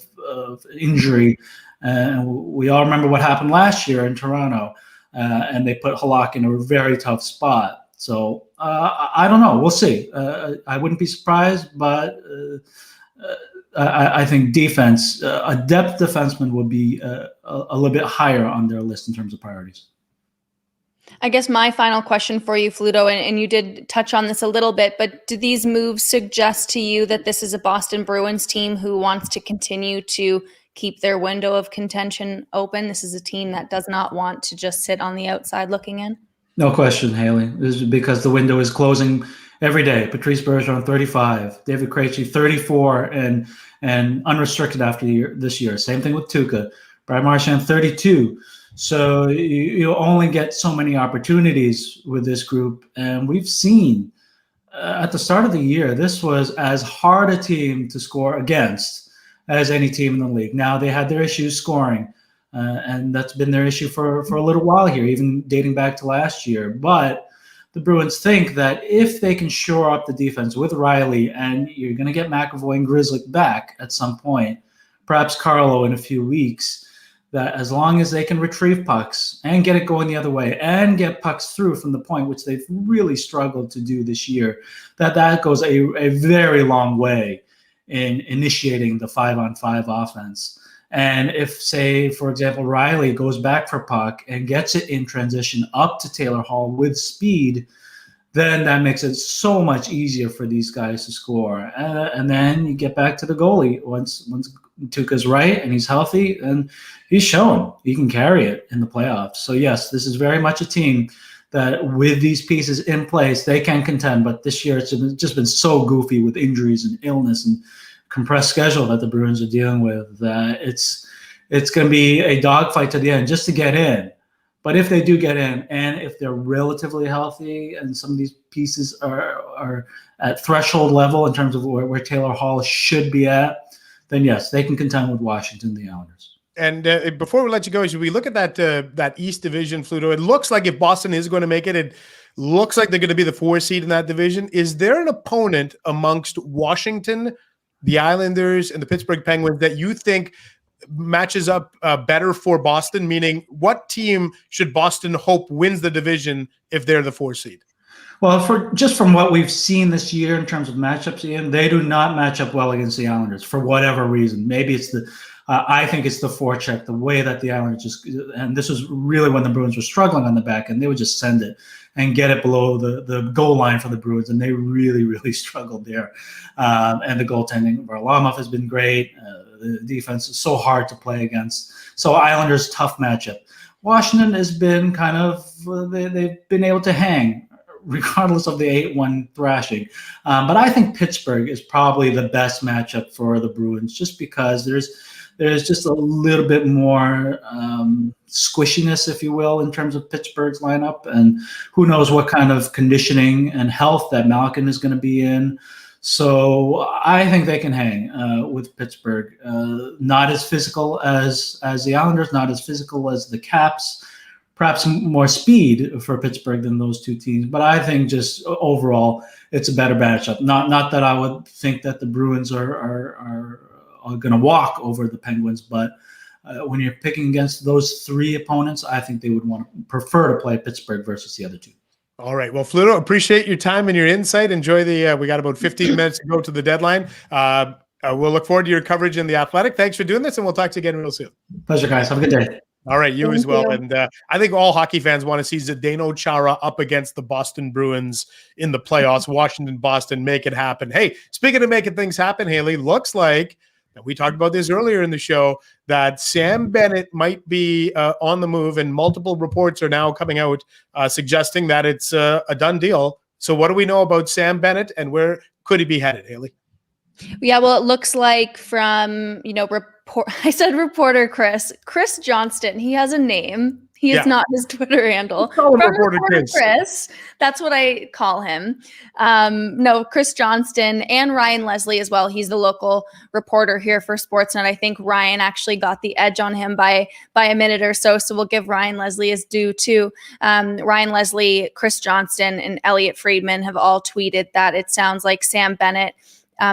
injury, and we all remember what happened last year in Toronto, and they put Halak in a very tough spot. So I don't know. We'll see. I wouldn't be surprised, but I think defense, a depth defenseman would be a little bit higher on their list in terms of priorities. I guess my final question for you, Fluto, and you did touch on this a little bit, but do these moves suggest to you that this is a Boston Bruins team who wants to continue to keep their window of contention open? This is a team that does not want to just sit on the outside looking in? No question, Hailey. This is because the window is closing every day. Patrice Bergeron, 35. David Krejci, 34 and unrestricted after this year. Same thing with Tuukka. Brad Marchand, 32. So you only get so many opportunities with this group. And we've seen at the start of the year, this was as hard a team to score against as any team in the league. Now, they had their issues scoring, and that's been their issue for a little while here, even dating back to last year. But the Bruins think that if they can shore up the defense with Riley, and you're going to get McAvoy and Grzelcyk back at some point, perhaps Carlo in a few weeks, that as long as they can retrieve pucks and get it going the other way and get pucks through from the point, which they've really struggled to do this year, that goes a very long way in initiating the 5-on-5 offense. And if, say, for example, Riley goes back for puck and gets it in transition up to Taylor Hall with speed, then that makes it so much easier for these guys to score. And then you get back to the goalie. Once Tuukka's right and he's healthy, and he's shown he can carry it in the playoffs. So yes, this is very much a team that with these pieces in place, they can contend. But this year it's just been so goofy with injuries and illness and compressed schedule that the Bruins are dealing with, that it's going to be a dogfight to the end just to get in. But if they do get in, and if they're relatively healthy and some of these pieces are at threshold level in terms of where Taylor Hall should be at, then yes, they can contend with Washington, the Islanders. And before we let you go, should we look at that East Division, Fluto? It looks like if Boston is going to make it, it looks like they're going to be the 4 seed in that division. Is there an opponent amongst Washington, the Islanders, and the Pittsburgh Penguins that you think matches up better for Boston? Meaning, what team should Boston hope wins the division if they're the 4 seed? Well, just from what we've seen this year in terms of matchups, Ian, they do not match up well against the Islanders for whatever reason. Maybe it's I think it's the forecheck, the way that the Islanders and this was really when the Bruins were struggling on the back end, they would just send it and get it below the goal line for the Bruins, and they really, really struggled there. And the goaltending, Varlamov has been great. The defense is so hard to play against. So Islanders, tough matchup. Washington has been kind of, they've been able to hang regardless of the 8-1 thrashing. But I think Pittsburgh is probably the best matchup for the Bruins, just because there's just a little bit more squishiness, if you will, in terms of Pittsburgh's lineup. And who knows what kind of conditioning and health that Malkin is going to be in. So I think they can hang with Pittsburgh. Not as physical as the Islanders, not as physical as the Caps. perhaps more speed for Pittsburgh than those two teams. But I think just overall, it's a better matchup. Not that I would think that the Bruins are going to walk over the Penguins, but when you're picking against those three opponents, I think they would prefer to play Pittsburgh versus the other two. All right. Well, Fluto, appreciate your time and your insight. Enjoy we got about 15 minutes to go to the deadline. We'll look forward to your coverage in The Athletic. Thanks for doing this, and we'll talk to you again real soon. Pleasure, guys. Have a good day. All right, you Thank as well. you. And I think all hockey fans want to see Zdeno Chara up against the Boston Bruins in the playoffs. Washington, Boston, make it happen. Hey, speaking of making things happen, Hailey, looks like, and we talked about this earlier in the show, that Sam Bennett might be on the move, and multiple reports are now coming out suggesting that it's a done deal. So what do we know about Sam Bennett, and where could he be headed, Hailey? Yeah, well, it looks like from, I said reporter Chris Johnston. He has a name. He is not his Twitter handle. Call him From reporter Chris. That's what I call him. No, Chris Johnston and Ryan Leslie as well. He's the local reporter here for Sportsnet. I think Ryan actually got the edge on him by a minute or so. So we'll give Ryan Leslie his due too. Ryan Leslie, Chris Johnston, and Elliot Friedman have all tweeted that it sounds like Sam Bennett.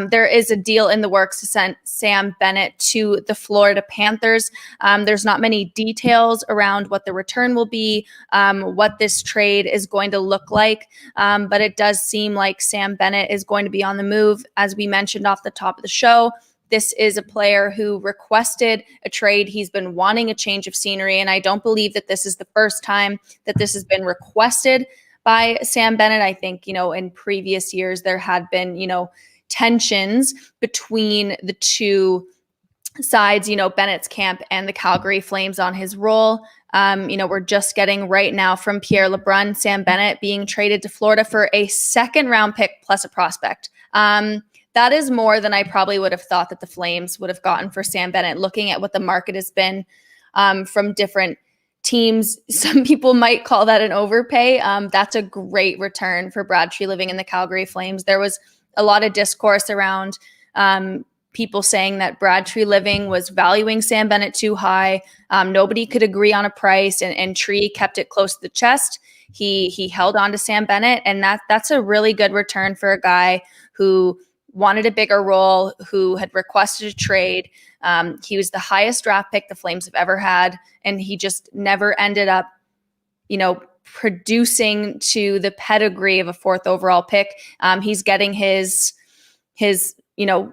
There is a deal in the works to send Sam Bennett to the Florida Panthers. There's not many details around what the return will be, what this trade is going to look like, but it does seem like Sam Bennett is going to be on the move. As we mentioned off the top of the show, this is a player who requested a trade. He's been wanting a change of scenery, and I don't believe that this is the first time that this has been requested by Sam Bennett. I think, in previous years, there had been, tensions between the two sides, Bennett's camp and the Calgary Flames on his role. We're just getting right now from Pierre LeBrun, Sam Bennett being traded to Florida for a second round pick plus a prospect. That is more than I probably would have thought that the Flames would have gotten for Sam Bennett, looking at what the market has been from different teams. Some people might call that an overpay. That's a great return for Brad Treliving and the Calgary Flames. There was a lot of discourse around people saying that Brad Treliving was valuing Sam Bennett too high. Nobody could agree on a price, and Tree kept it close to the chest. He held on to Sam Bennett, and that's a really good return for a guy who wanted a bigger role, who had requested a trade. He was the highest draft pick the Flames have ever had, and he just never ended up, producing to the pedigree of a fourth overall pick. He's getting his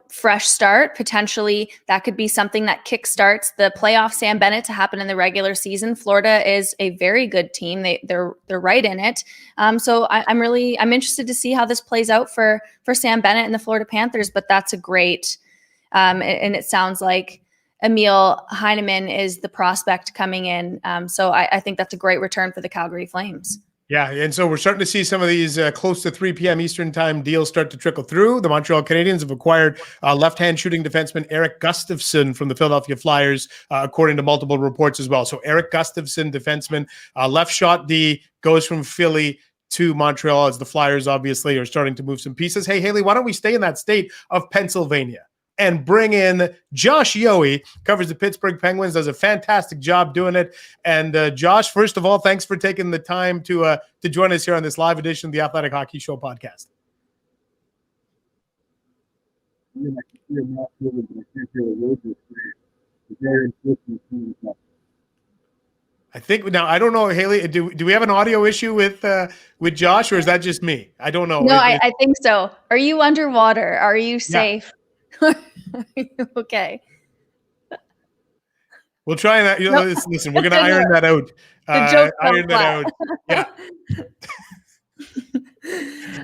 fresh start. Potentially that could be something that kickstarts the playoff Sam Bennett to happen in the regular season. Florida is a very good team. They're right in it. So I'm interested to see how this plays out for Sam Bennett and the Florida Panthers, but that's a great, and it sounds like Emil Heineman is the prospect coming in. So I think that's a great return for the Calgary Flames. Yeah, and so we're starting to see some of these close to 3 p.m. Eastern time deals start to trickle through. The Montreal Canadiens have acquired left-hand shooting defenseman Eric Gustafsson from the Philadelphia Flyers, according to multiple reports as well. So Eric Gustafsson, defenseman, left shot D, goes from Philly to Montreal as the Flyers obviously are starting to move some pieces. Hey, Hailey, why don't we stay in that state of Pennsylvania and bring in Josh Yohe, covers the Pittsburgh Penguins, does a fantastic job doing it. And Josh, first of all, thanks for taking the time to join us here on this live edition of the Athletic Hockey Show podcast. I think now, I don't know, Hailey, do we have an audio issue with Josh, or is that just me? I don't know. No, I think so. Are you underwater? Are you safe? Yeah. Okay. We'll try that. Listen, we're going to iron that out. Iron that out. Yeah.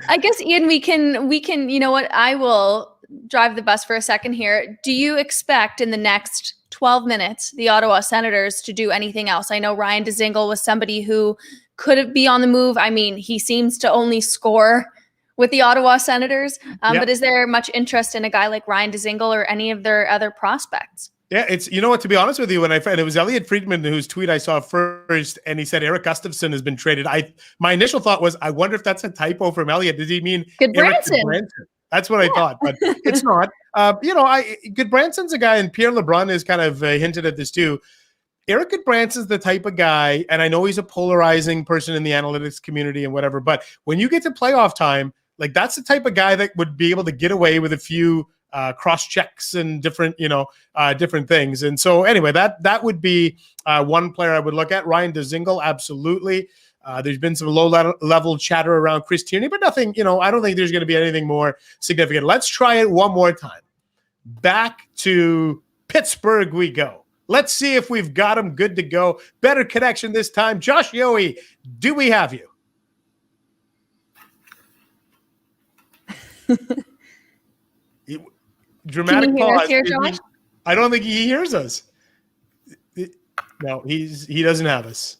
I guess, Ian, we can, you know what? I will drive the bus for a second here. Do you expect in the next 12 minutes, the Ottawa Senators to do anything else? I know Ryan Dzingel was somebody who could be on the move. I mean, he seems to only score with the Ottawa Senators. But is there much interest in a guy like Ryan Dzingel or any of their other prospects? Yeah, it's, to be honest with you, it was Elliot Friedman whose tweet I saw first, and he said Eric Gustafsson has been traded. My initial thought was, I wonder if that's a typo from Elliot. Did he mean Goodbranson? That's what I thought, but it's not. Goodbranson's a guy, and Pierre LeBrun has kind of hinted at this too. Eric Goodbranson's the type of guy, and I know he's a polarizing person in the analytics community and whatever, but when you get to playoff time, like that's the type of guy that would be able to get away with a few cross checks and different, different things. And so anyway, that would be one player I would look at. Ryan Dzingel, absolutely. There's been some low level chatter around Chris Tierney, but nothing, I don't think there's going to be anything more significant. Let's try it one more time. Back to Pittsburgh we go. Let's see if we've got him good to go. Better connection this time. Josh Yohe, do we have you? Dramatic Can you hear pause. us here, Josh? I don't think he hears us. No, he doesn't have us.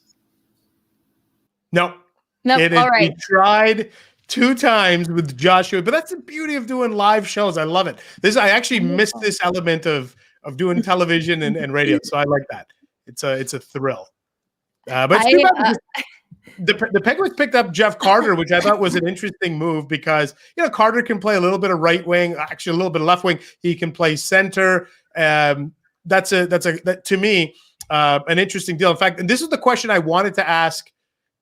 No. All right. We tried 2 times with Josh Yohe, but that's the beauty of doing live shows. I love it. I actually missed this element of doing television and radio, so I like that. It's a thrill. But it's too bad the Penguins picked up Jeff Carter, which I thought was an interesting move because Carter can play a little bit of right wing, actually a little bit of left wing. He can play center. That's to me an interesting deal. In fact, and this is the question I wanted to ask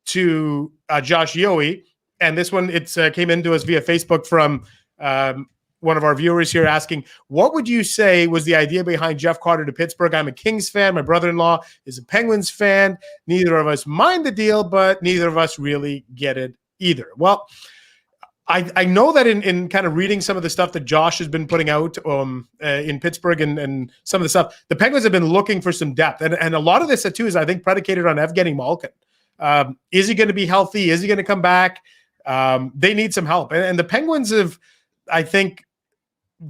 to Josh Yohe, and this one came into us via Facebook from one of our viewers here asking, what would you say was the idea behind Jeff Carter to Pittsburgh? I'm a Kings fan. My brother-in-law is a Penguins fan. Neither of us mind the deal, but neither of us really get it either. Well, I know that in kind of reading some of the stuff that Josh has been putting out in Pittsburgh and some of the stuff, the Penguins have been looking for some depth. And a lot of this, too, is I think predicated on Evgeny Malkin. Is he going to be healthy? Is he going to come back? They need some help. And the Penguins have, I think,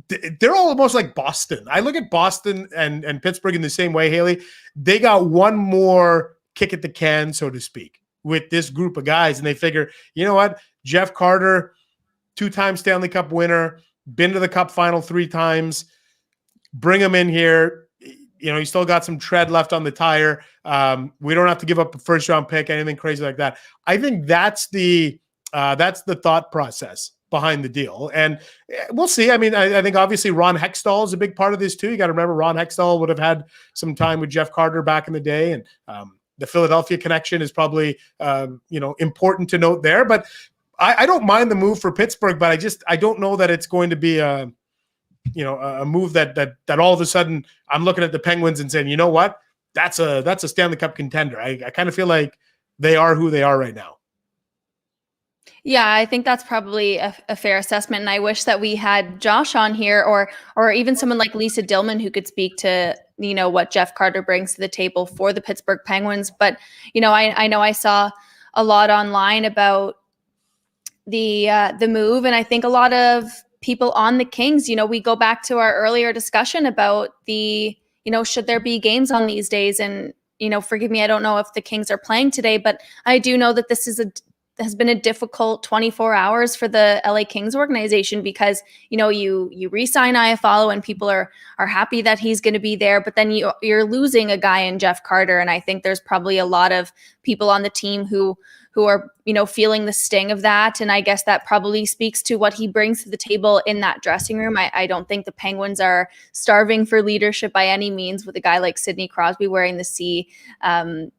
they're almost like Boston. I look at Boston and Pittsburgh in the same way, Hailey. They got one more kick at the can, so to speak, with this group of guys. And they figure, you know what? Jeff Carter, 2-time Stanley Cup winner, been to the Cup final 3 times. Bring him in here. He's still got some tread left on the tire. We don't have to give up a first-round pick, anything crazy like that. I think that's the thought process behind the deal. And we'll see. I mean, I think obviously Ron Hextall is a big part of this too. You got to remember Ron Hextall would have had some time with Jeff Carter back in the day. And the Philadelphia connection is probably, important to note there. But I don't mind the move for Pittsburgh, but I don't know that it's going to be a move that all of a sudden I'm looking at the Penguins and saying, you know what, that's a Stanley Cup contender. I kind of feel like they are who they are right now. Yeah, I think that's probably a fair assessment. And I wish that we had Josh on here or even someone like Lisa Dillman who could speak to, what Jeff Carter brings to the table for the Pittsburgh Penguins. But, I know I saw a lot online about the move. And I think a lot of people on the Kings, we go back to our earlier discussion about should there be games on these days? And, forgive me, I don't know if the Kings are playing today, but I do know that this has been a difficult 24 hours for the LA Kings organization because, you re-sign Iafallo and people are happy that he's going to be there, but then you're losing a guy in Jeff Carter. And I think there's probably a lot of people on the team who are, feeling the sting of that. And I guess that probably speaks to what he brings to the table in that dressing room. I don't think the Penguins are starving for leadership by any means with a guy like Sidney Crosby wearing the C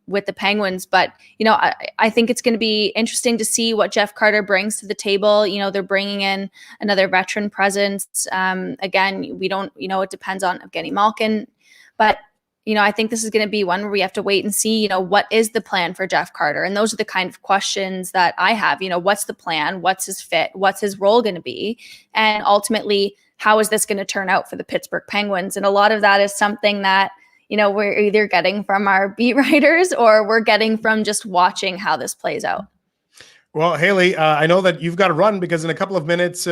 with the Penguins. But, I think it's going to be interesting to see what Jeff Carter brings to the table. They're bringing in another veteran presence. Again, we don't, it depends on Evgeny Malkin, but I think this is going to be one where we have to wait and see, what is the plan for Jeff Carter? And those are the kind of questions that I have, what's the plan? What's his fit? What's his role going to be? And ultimately, how is this going to turn out for the Pittsburgh Penguins? And a lot of that is something that, we're either getting from our beat writers or we're getting from just watching how this plays out. Well, Hailey, I know that you've got to run because in a couple of minutes,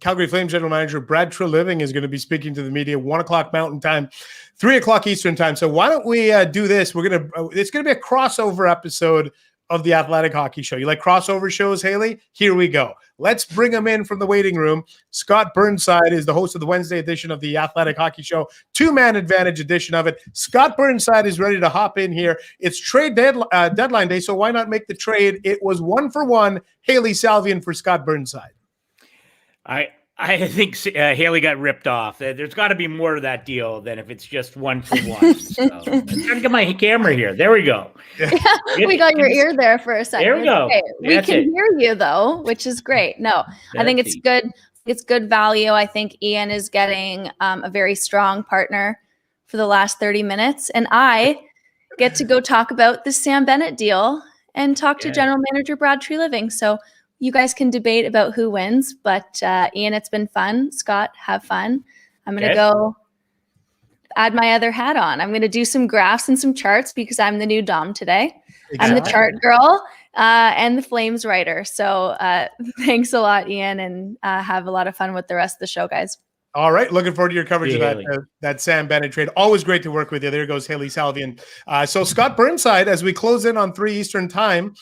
Calgary Flames General Manager Brad Treliving is going to be speaking to the media, 1 o'clock Mountain Time, 3 o'clock Eastern Time. So why don't we do this? It's going to be a crossover episode of the Athletic Hockey Show. You like crossover shows, Hailey? Here we go. Let's bring him in from the waiting room. Scott Burnside is the host of the Wednesday edition of the Athletic Hockey Show, 2-man advantage edition of it. Scott Burnside is ready to hop in here. It's trade deadline day, so why not make the trade? It was 1-for-1, Hailey Salvian for Scott Burnside. I I think Hailey got ripped off. There's got to be more to that deal than if it's just one for one. So I'm trying to get my camera here. There we go. Yeah, we got your ear there for a second. There we go. Okay. We can hear you though, which is great. No, I think it's good. It's good value. I think Ian is getting a very strong partner for the last 30 minutes. And I get to go talk about the Sam Bennett deal and talk to General Manager Brad Treliving. So you guys can debate about who wins, but Ian, it's been fun. Scott, have fun. I'm going to go add my other hat on. I'm going to do some graphs and some charts because I'm the new Dom today. Exactly. I'm the chart girl and the Flames writer. So thanks a lot, Ian, and have a lot of fun with the rest of the show, guys. All right. Looking forward to your coverage of that Sam Bennett trade. Always great to work with you. There goes Hailey Salvian. So Scott Burnside, as we close in on 3 Eastern time,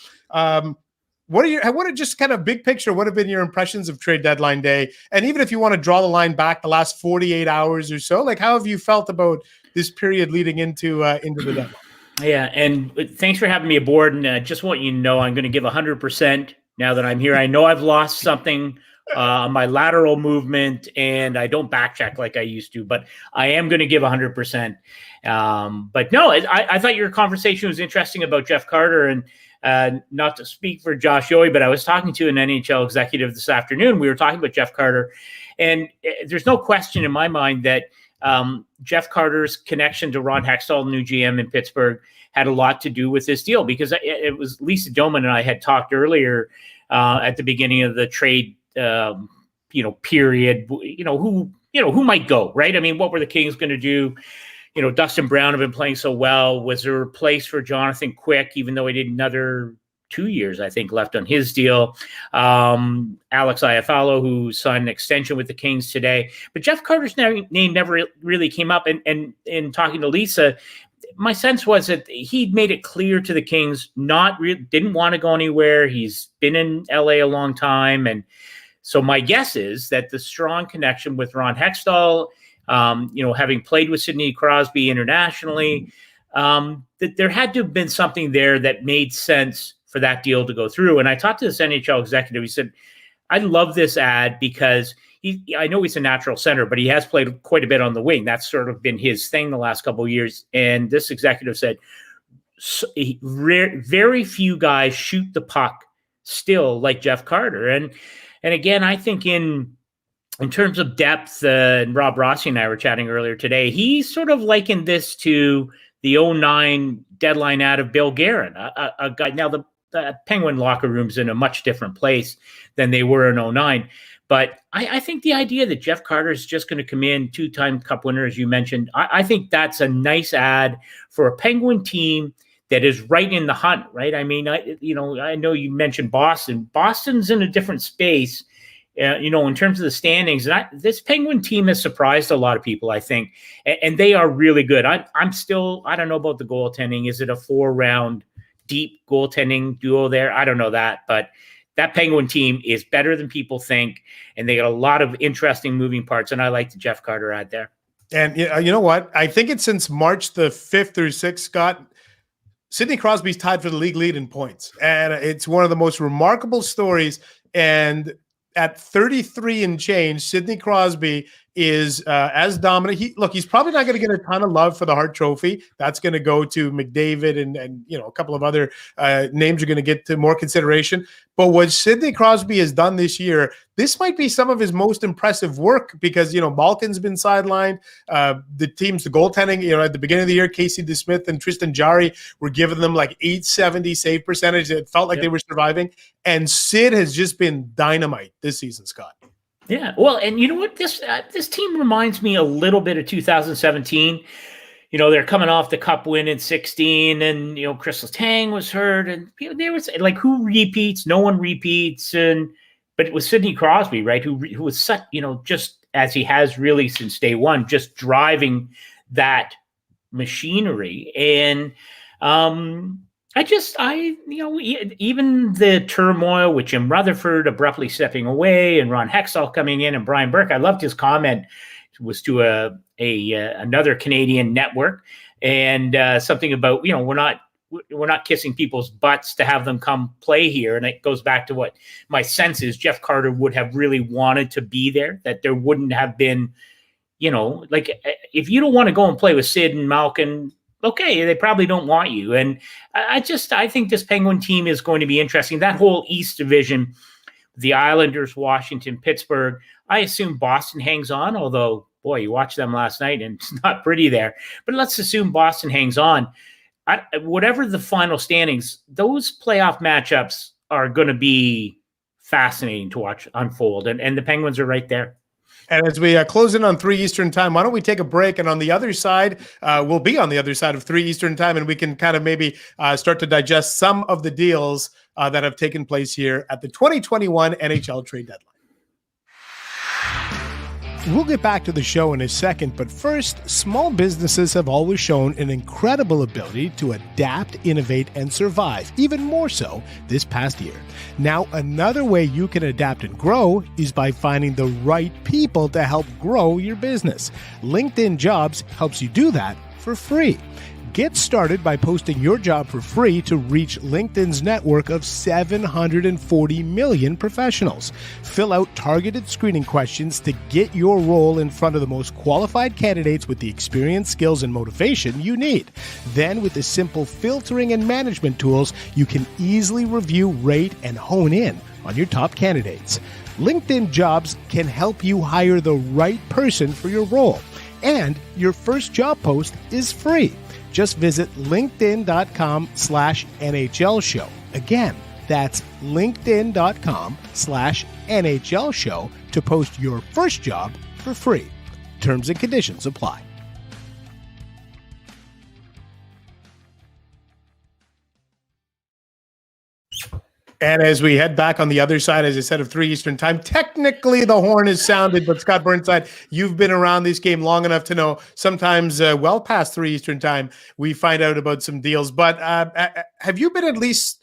what are just kind of big picture? What have been your impressions of trade deadline day? And even if you want to draw the line back the last 48 hours or so, like how have you felt about this period leading into the deadline? Yeah, and thanks for having me aboard. And just want you to know, I'm going to give 100% now that I'm here. I know I've lost something on my lateral movement, and I don't back check like I used to, but I am going to give 100%. But no, I thought your conversation was interesting about Jeff Carter, and not to speak for Josh Yohe, but I was talking to an NHL executive this afternoon. We were talking about Jeff Carter, and there's no question in my mind that Jeff Carter's connection to Ron Hextall, the new GM in Pittsburgh, had a lot to do with this deal, because it was Lisa Doman and I had talked earlier at the beginning of the trade period, who might go, right? I mean, what were the Kings going to do? Dustin Brown had been playing so well. Was there a place for Jonathan Quick, even though he did another 2 years, I think, left on his deal? Alex Iafallo, who signed an extension with the Kings today. But Jeff Carter's name never really came up. And in talking to Lisa, my sense was that he'd made it clear to the Kings didn't want to go anywhere. He's been in LA a long time. And so my guess is that the strong connection with Ron Hextall, having played with Sidney Crosby internationally, that there had to have been something there that made sense for that deal to go through. And I talked to this NHL executive. He said, I love this ad because I know he's a natural center, but he has played quite a bit on the wing. That's sort of been his thing the last couple of years. And this executive said, very few guys shoot the puck still like Jeff Carter. And again, I think in terms of depth, and Rob Rossi and I were chatting earlier today, he sort of likened this to the 2009 deadline ad of Bill Guerin, a guy. Now the Penguin locker room's in a much different place than they were in 2009. But I think the idea that Jeff Carter is just going to come in, 2-time Cup winner, as you mentioned, I think that's a nice ad for a Penguin team that is right in the hunt, right? I mean, I know you mentioned Boston. Boston's in a different space, in terms of the standings. And this Penguin team has surprised a lot of people, I think, and they are really good. I'm still, I don't know about the goaltending. Is it a 4-round deep goaltending duo there? I don't know that, but that Penguin team is better than people think, and they got a lot of interesting moving parts, and I like the Jeff Carter ad there. And you know what? I think it's since March the 5th or 6th, Scott, Sidney Crosby's tied for the league lead in points, and it's one of the most remarkable stories. And at 33 and change, Sidney Crosby is as dominant. He's probably not going to get a ton of love for the Hart Trophy. That's going to go to McDavid and a couple of other names are going to get to more consideration. But what Sidney Crosby has done this year, this might be some of his most impressive work, because Malkin's been sidelined. The goaltending, at the beginning of the year, Casey DeSmith and Tristan Jarry were giving them like 870 save percentage. It felt like they were surviving. And Sid has just been dynamite this season, Scott. Yeah, well, and you know what? This team reminds me a little bit of 2017. They're coming off the Cup win in 2016, and Chris Letang was hurt, and they were like, who repeats? No one repeats, but it was Sidney Crosby, right? Who was such, just as he has really since day one, just driving that machinery, and even the turmoil with Jim Rutherford abruptly stepping away and Ron Hextall coming in and Brian Burke. I loved his comment. It was to another Canadian network, and something about, we're not we're not kissing people's butts to have them come play here. And it goes back to what my sense is. Jeff Carter would have really wanted to be there, that there wouldn't have been, like if you don't want to go and play with Sid and Malkin, okay, they probably don't want you. And I think this Penguin team is going to be interesting. That whole East Division, the Islanders, Washington, Pittsburgh, I assume Boston hangs on, although, boy, you watched them last night and it's not pretty there. But let's assume Boston hangs on. Whatever the final standings, those playoff matchups are going to be fascinating to watch unfold. And the Penguins are right there. And as we close in on 3 Eastern time, why don't we take a break? And on the other side, we'll be on the other side of 3 Eastern time, and we can kind of maybe start to digest some of the deals that have taken place here at the 2021 NHL trade deadline. We'll get back to the show in a second, but first, small businesses have always shown an incredible ability to adapt, innovate, and survive, even more so this past year. Now, another way you can adapt and grow is by finding the right people to help grow your business. LinkedIn Jobs helps you do that for free. Get started by posting your job for free to reach LinkedIn's network of 740 million professionals. Fill out targeted screening questions to get your role in front of the most qualified candidates with the experience, skills, and motivation you need. Then, with the simple filtering and management tools, you can easily review, rate, and hone in on your top candidates. LinkedIn Jobs can help you hire the right person for your role. And your first job post is free. Just visit linkedin.com/NHL show. Again, that's linkedin.com/NHL show to post your first job for free. Terms and conditions apply. And as we head back on the other side, as I said, of 3 Eastern time, technically the horn is sounded, but Scott Burnside, you've been around this game long enough to know sometimes well past 3 Eastern time, we find out about some deals. But have you been at least,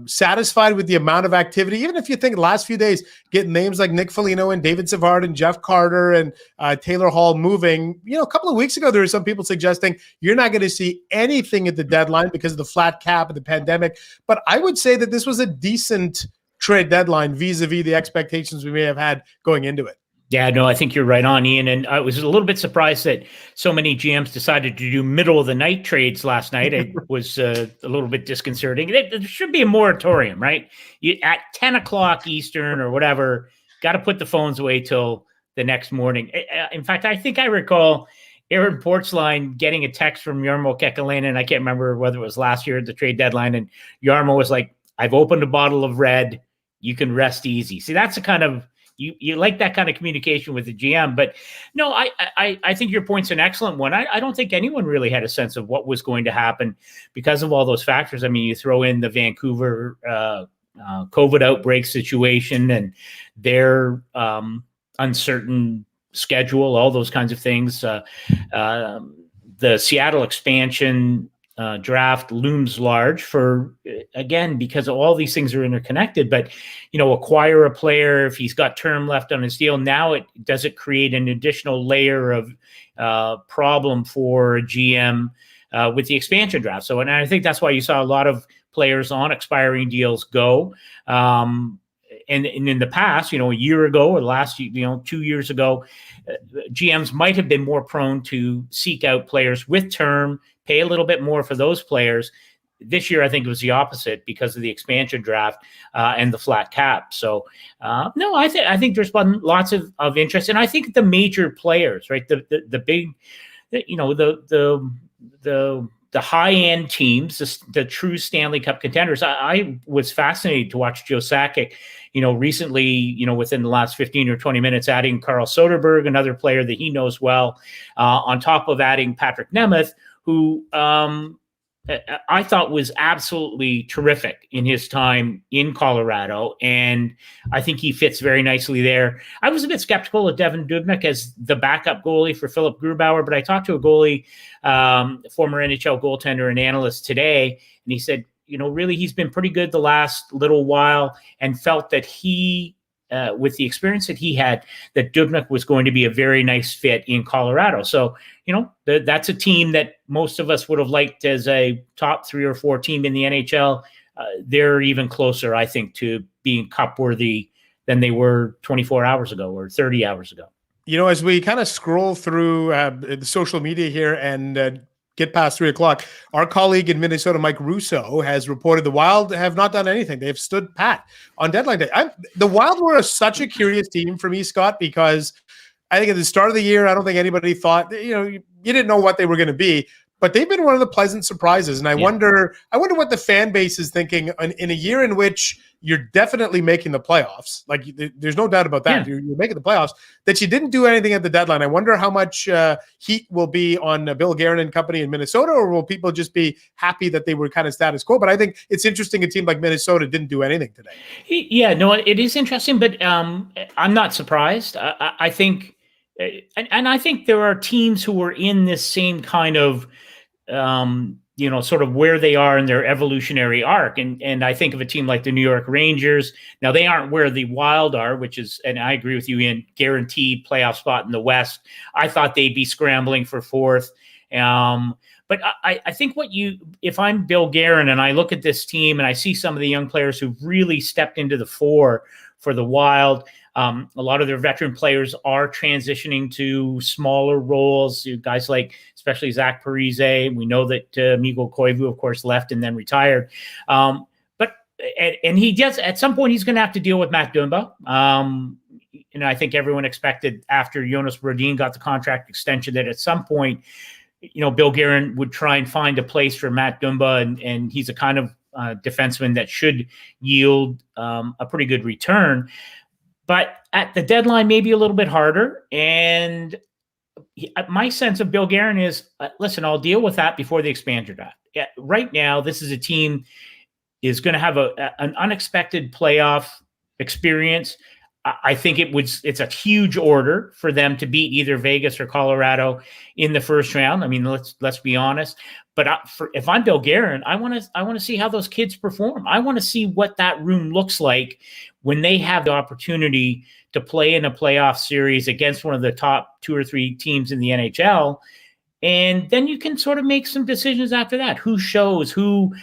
satisfied with the amount of activity? Even if you think the last few days, getting names like Nick Foligno and David Savard and Jeff Carter and Taylor Hall moving. A couple of weeks ago, there were some people suggesting you're not going to see anything at the deadline because of the flat cap and the pandemic. But I would say that this was a decent trade deadline vis-a-vis the expectations we may have had going into it. Yeah, no, I think you're right on, Ian. And I was a little bit surprised that so many GMs decided to do middle of the night trades last night. It was a little bit disconcerting. There should be a moratorium, right? At 10 o'clock Eastern or whatever, got to put the phones away till the next morning. In fact, I think I recall Aaron Portzline getting a text from Jarmo Kekalainen. I can't remember whether it was last year at the trade deadline. And Jarmo was like, I've opened a bottle of red. You can rest easy. See, that's the kind of, you like that kind of communication with the GM. But no, I think your point's an excellent one. I don't think anyone really had a sense of what was going to happen because of all those factors. I mean, you throw in the Vancouver COVID outbreak situation and their uncertain schedule, all those kinds of things. The Seattle expansion draft looms large for, again, because all these things are interconnected, but, acquire a player if he's got term left on his deal. Now does it create an additional layer of problem for a GM with the expansion draft. So, and I think that's why you saw a lot of players on expiring deals go. And in the past, a year ago or last, 2 years ago, GMs might have been more prone to seek out players with term, pay a little bit more for those players. This year, I think it was the opposite because of the expansion draft and the flat cap. So, no, I think there's been lots of interest, and I think the major players, right, the big, the high end teams, the true Stanley Cup contenders. I was fascinated to watch Joe Sakic, recently, within the last 15 or 20 minutes, adding Carl Soderberg, another player that he knows well, on top of adding Patrick Nemeth, who I thought was absolutely terrific in his time in Colorado. And I think he fits very nicely there. I was a bit skeptical of Devan Dubnyk as the backup goalie for Philip Grubauer, but I talked to a goalie, former NHL goaltender and analyst today, and he said, really, he's been pretty good the last little while and felt that he with the experience that he had, that Dubnyk was going to be a very nice fit in Colorado. So, that's a team that most of us would have liked as a top 3 or 4 team in the NHL. They're even closer, I think, to being cup worthy than they were 24 hours ago or 30 hours ago. As we kind of scroll through the social media here and get past 3:00, our colleague in Minnesota, Mike Russo, has reported the Wild have not done anything. They've stood pat on deadline day. The Wild were such a curious team for me, Scott, because I think at the start of the year, I don't think anybody thought, you didn't know what they were going to be. But they've been one of the pleasant surprises, and I wonder what the fan base is thinking in a year in which you're definitely making the playoffs. Like, there's no doubt about that. Yeah. You're making the playoffs. That you didn't do anything at the deadline. I wonder how much heat will be on Bill Guerin and company in Minnesota, or will people just be happy that they were kind of status quo? But I think it's interesting a team like Minnesota didn't do anything today. Yeah, no, it is interesting, but I'm not surprised. I think, and I think there are teams who are in this same kind of sort of where they are in their evolutionary arc. And I think of a team like the New York Rangers. Now, they aren't where the Wild are, which is, and I agree with you, Ian, guaranteed playoff spot in the West. I thought they'd be scrambling for 4th. But I think if I'm Bill Guerin and I look at this team and I see some of the young players who've really stepped into the fore for the Wild, a lot of their veteran players are transitioning to smaller roles. Guys like, especially Zach Parise. We know that Mikko Koivu, of course, left and then retired. But he does, at some point, he's going to have to deal with Matt Dumba. I think everyone expected after Jonas Brodin got the contract extension that at some point, Bill Guerin would try and find a place for Matt Dumba, and he's a kind of defenseman that should yield a pretty good return. But at the deadline, maybe a little bit harder. And my sense of Bill Guerin is, listen, I'll deal with that before the expansion draft. Yeah, right now, this is a team is going to have an unexpected playoff experience. I think it's a huge order for them to beat either Vegas or Colorado in the first round. I mean, let's be honest. But if I'm Bill Guerin, I want to see how those kids perform. I want to see what that room looks like when they have the opportunity to play in a playoff series against one of the top 2 or 3 teams in the NHL. And then you can sort of make some decisions after that. Who shows,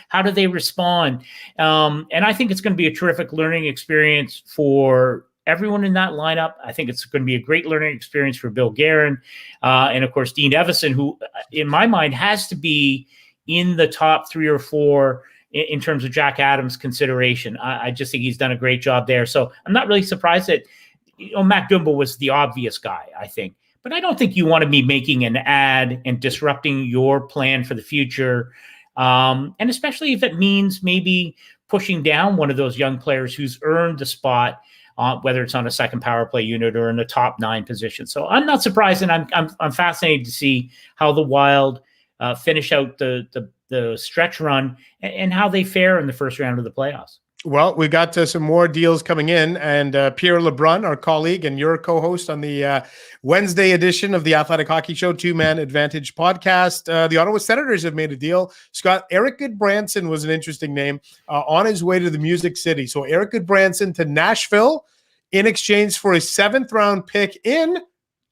how do they respond? And I think it's going to be a terrific learning experience for everyone in that lineup. I think it's going to be a great learning experience for Bill Guerin. And of course, Dean Evason, who in my mind has to be in the top 3 or 4 in terms of Jack Adams consideration. I just think he's done a great job there. So I'm not really surprised that Matt Dumba was the obvious guy, I think. But I don't think you want to be making an ad and disrupting your plan for the future. And especially if it means maybe pushing down one of those young players who's earned the spot, whether it's on a second power play unit or in the top 9 position. So I'm not surprised, and I'm fascinated to see how the Wild finish out the stretch run and how they fare in the first round of the playoffs. Well, we've got some more deals coming in, and Pierre Lebrun, our colleague and your co-host on the Wednesday edition of the Athletic Hockey Show 2-Man Advantage podcast. The Ottawa Senators have made a deal. Scott, Eric Goodbranson was an interesting name on his way to the Music City. So Eric Goodbranson to Nashville in exchange for a 7th-round pick in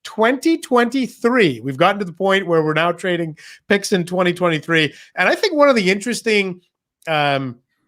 2023. We've gotten to the point where we're now trading picks in 2023. And I think one of the interesting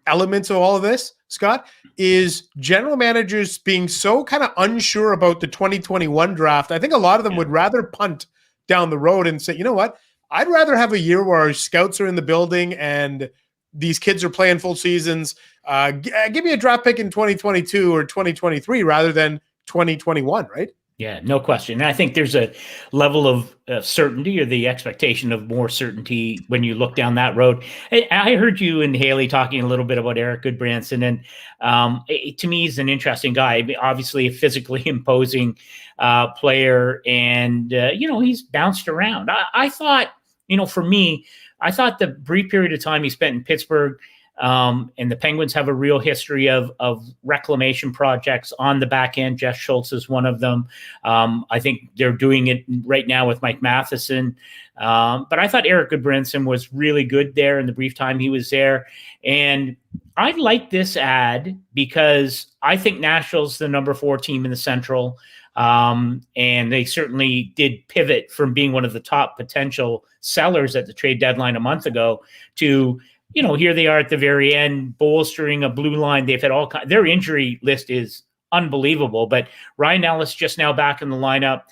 elements of all of this, Scott, is general managers being so kind of unsure about the 2021 draft. I think a lot of them would rather punt down the road and say, you know what, I'd rather have a year where our scouts are in the building and these kids are playing full seasons. Give me a draft pick in 2022 or 2023 rather than 2021, right? Yeah, no question. And I think there's a level of certainty, or the expectation of more certainty when you look down that road. I heard you and Hailey talking a little bit about Eric Goodbranson, and to me, he's an interesting guy. I mean, obviously, a physically imposing player, and he's bounced around. I thought, for me, I thought the brief period of time he spent in Pittsburgh. And the Penguins have a real history of reclamation projects on the back end. Jeff Schultz is one of them. I think they're doing it right now with Mike Matheson. But I thought Eric Goodbranson was really good there in the brief time he was there. And I like this ad because I think Nashville's the number 4 team in the Central. And they certainly did pivot from being one of the top potential sellers at the trade deadline a month ago to, here they are at the very end, bolstering a blue line. They've had their injury list is unbelievable, but Ryan Ellis just now back in the lineup.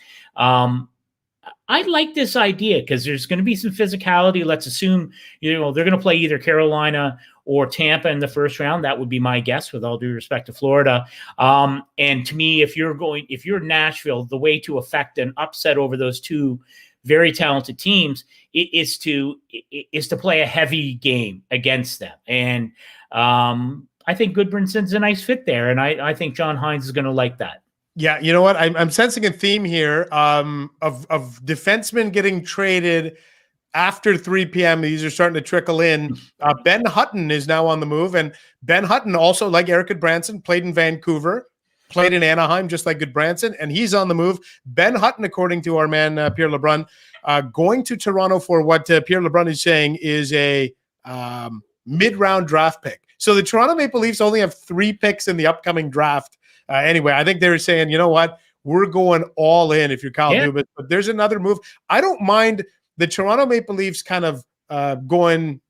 I like this idea because there's going to be some physicality. Let's assume, they're going to play either Carolina or Tampa in the first round. That would be my guess, with all due respect to Florida. And to me, if you're Nashville, the way to affect an upset over those two very talented teams is to play a heavy game against them. And I think Goodbranson's a nice fit there. And I think John Hines is going to like that. Yeah, you know what? I'm sensing a theme here of defensemen getting traded after 3 p.m. These are starting to trickle in. Ben Hutton is now on the move, and Ben Hutton also, like Eric Goodbranson, played in Vancouver, played in Anaheim, just like Goodbranson, and he's on the move. Ben Hutton, according to our man Pierre Lebrun, going to Toronto for what Pierre Lebrun is saying is a mid-round draft pick. So the Toronto Maple Leafs only have 3 picks in the upcoming draft. Anyway, I think they were saying, you know what, we're going all in if you're Kyle Dubas. But there's another move. I don't mind the Toronto Maple Leafs kind of going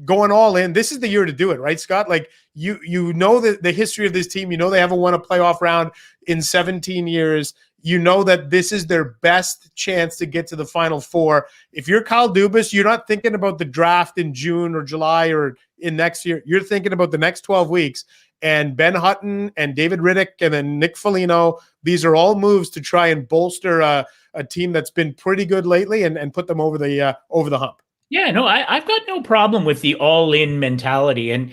all in. This is the year to do it, right, Scott? Like you know the history of this team. You know they haven't won a playoff round in 17 years. You know that this is their best chance to get to the Final Four. If you're Kyle Dubas, you're not thinking about the draft in June or July or in next year. You're thinking about the next 12 weeks. And Ben Hutton and David Riddick and then Nick Foligno, these are all moves to try and bolster a team that's been pretty good lately and put them over the hump. Yeah, no, I've got no problem with the all-in mentality. And,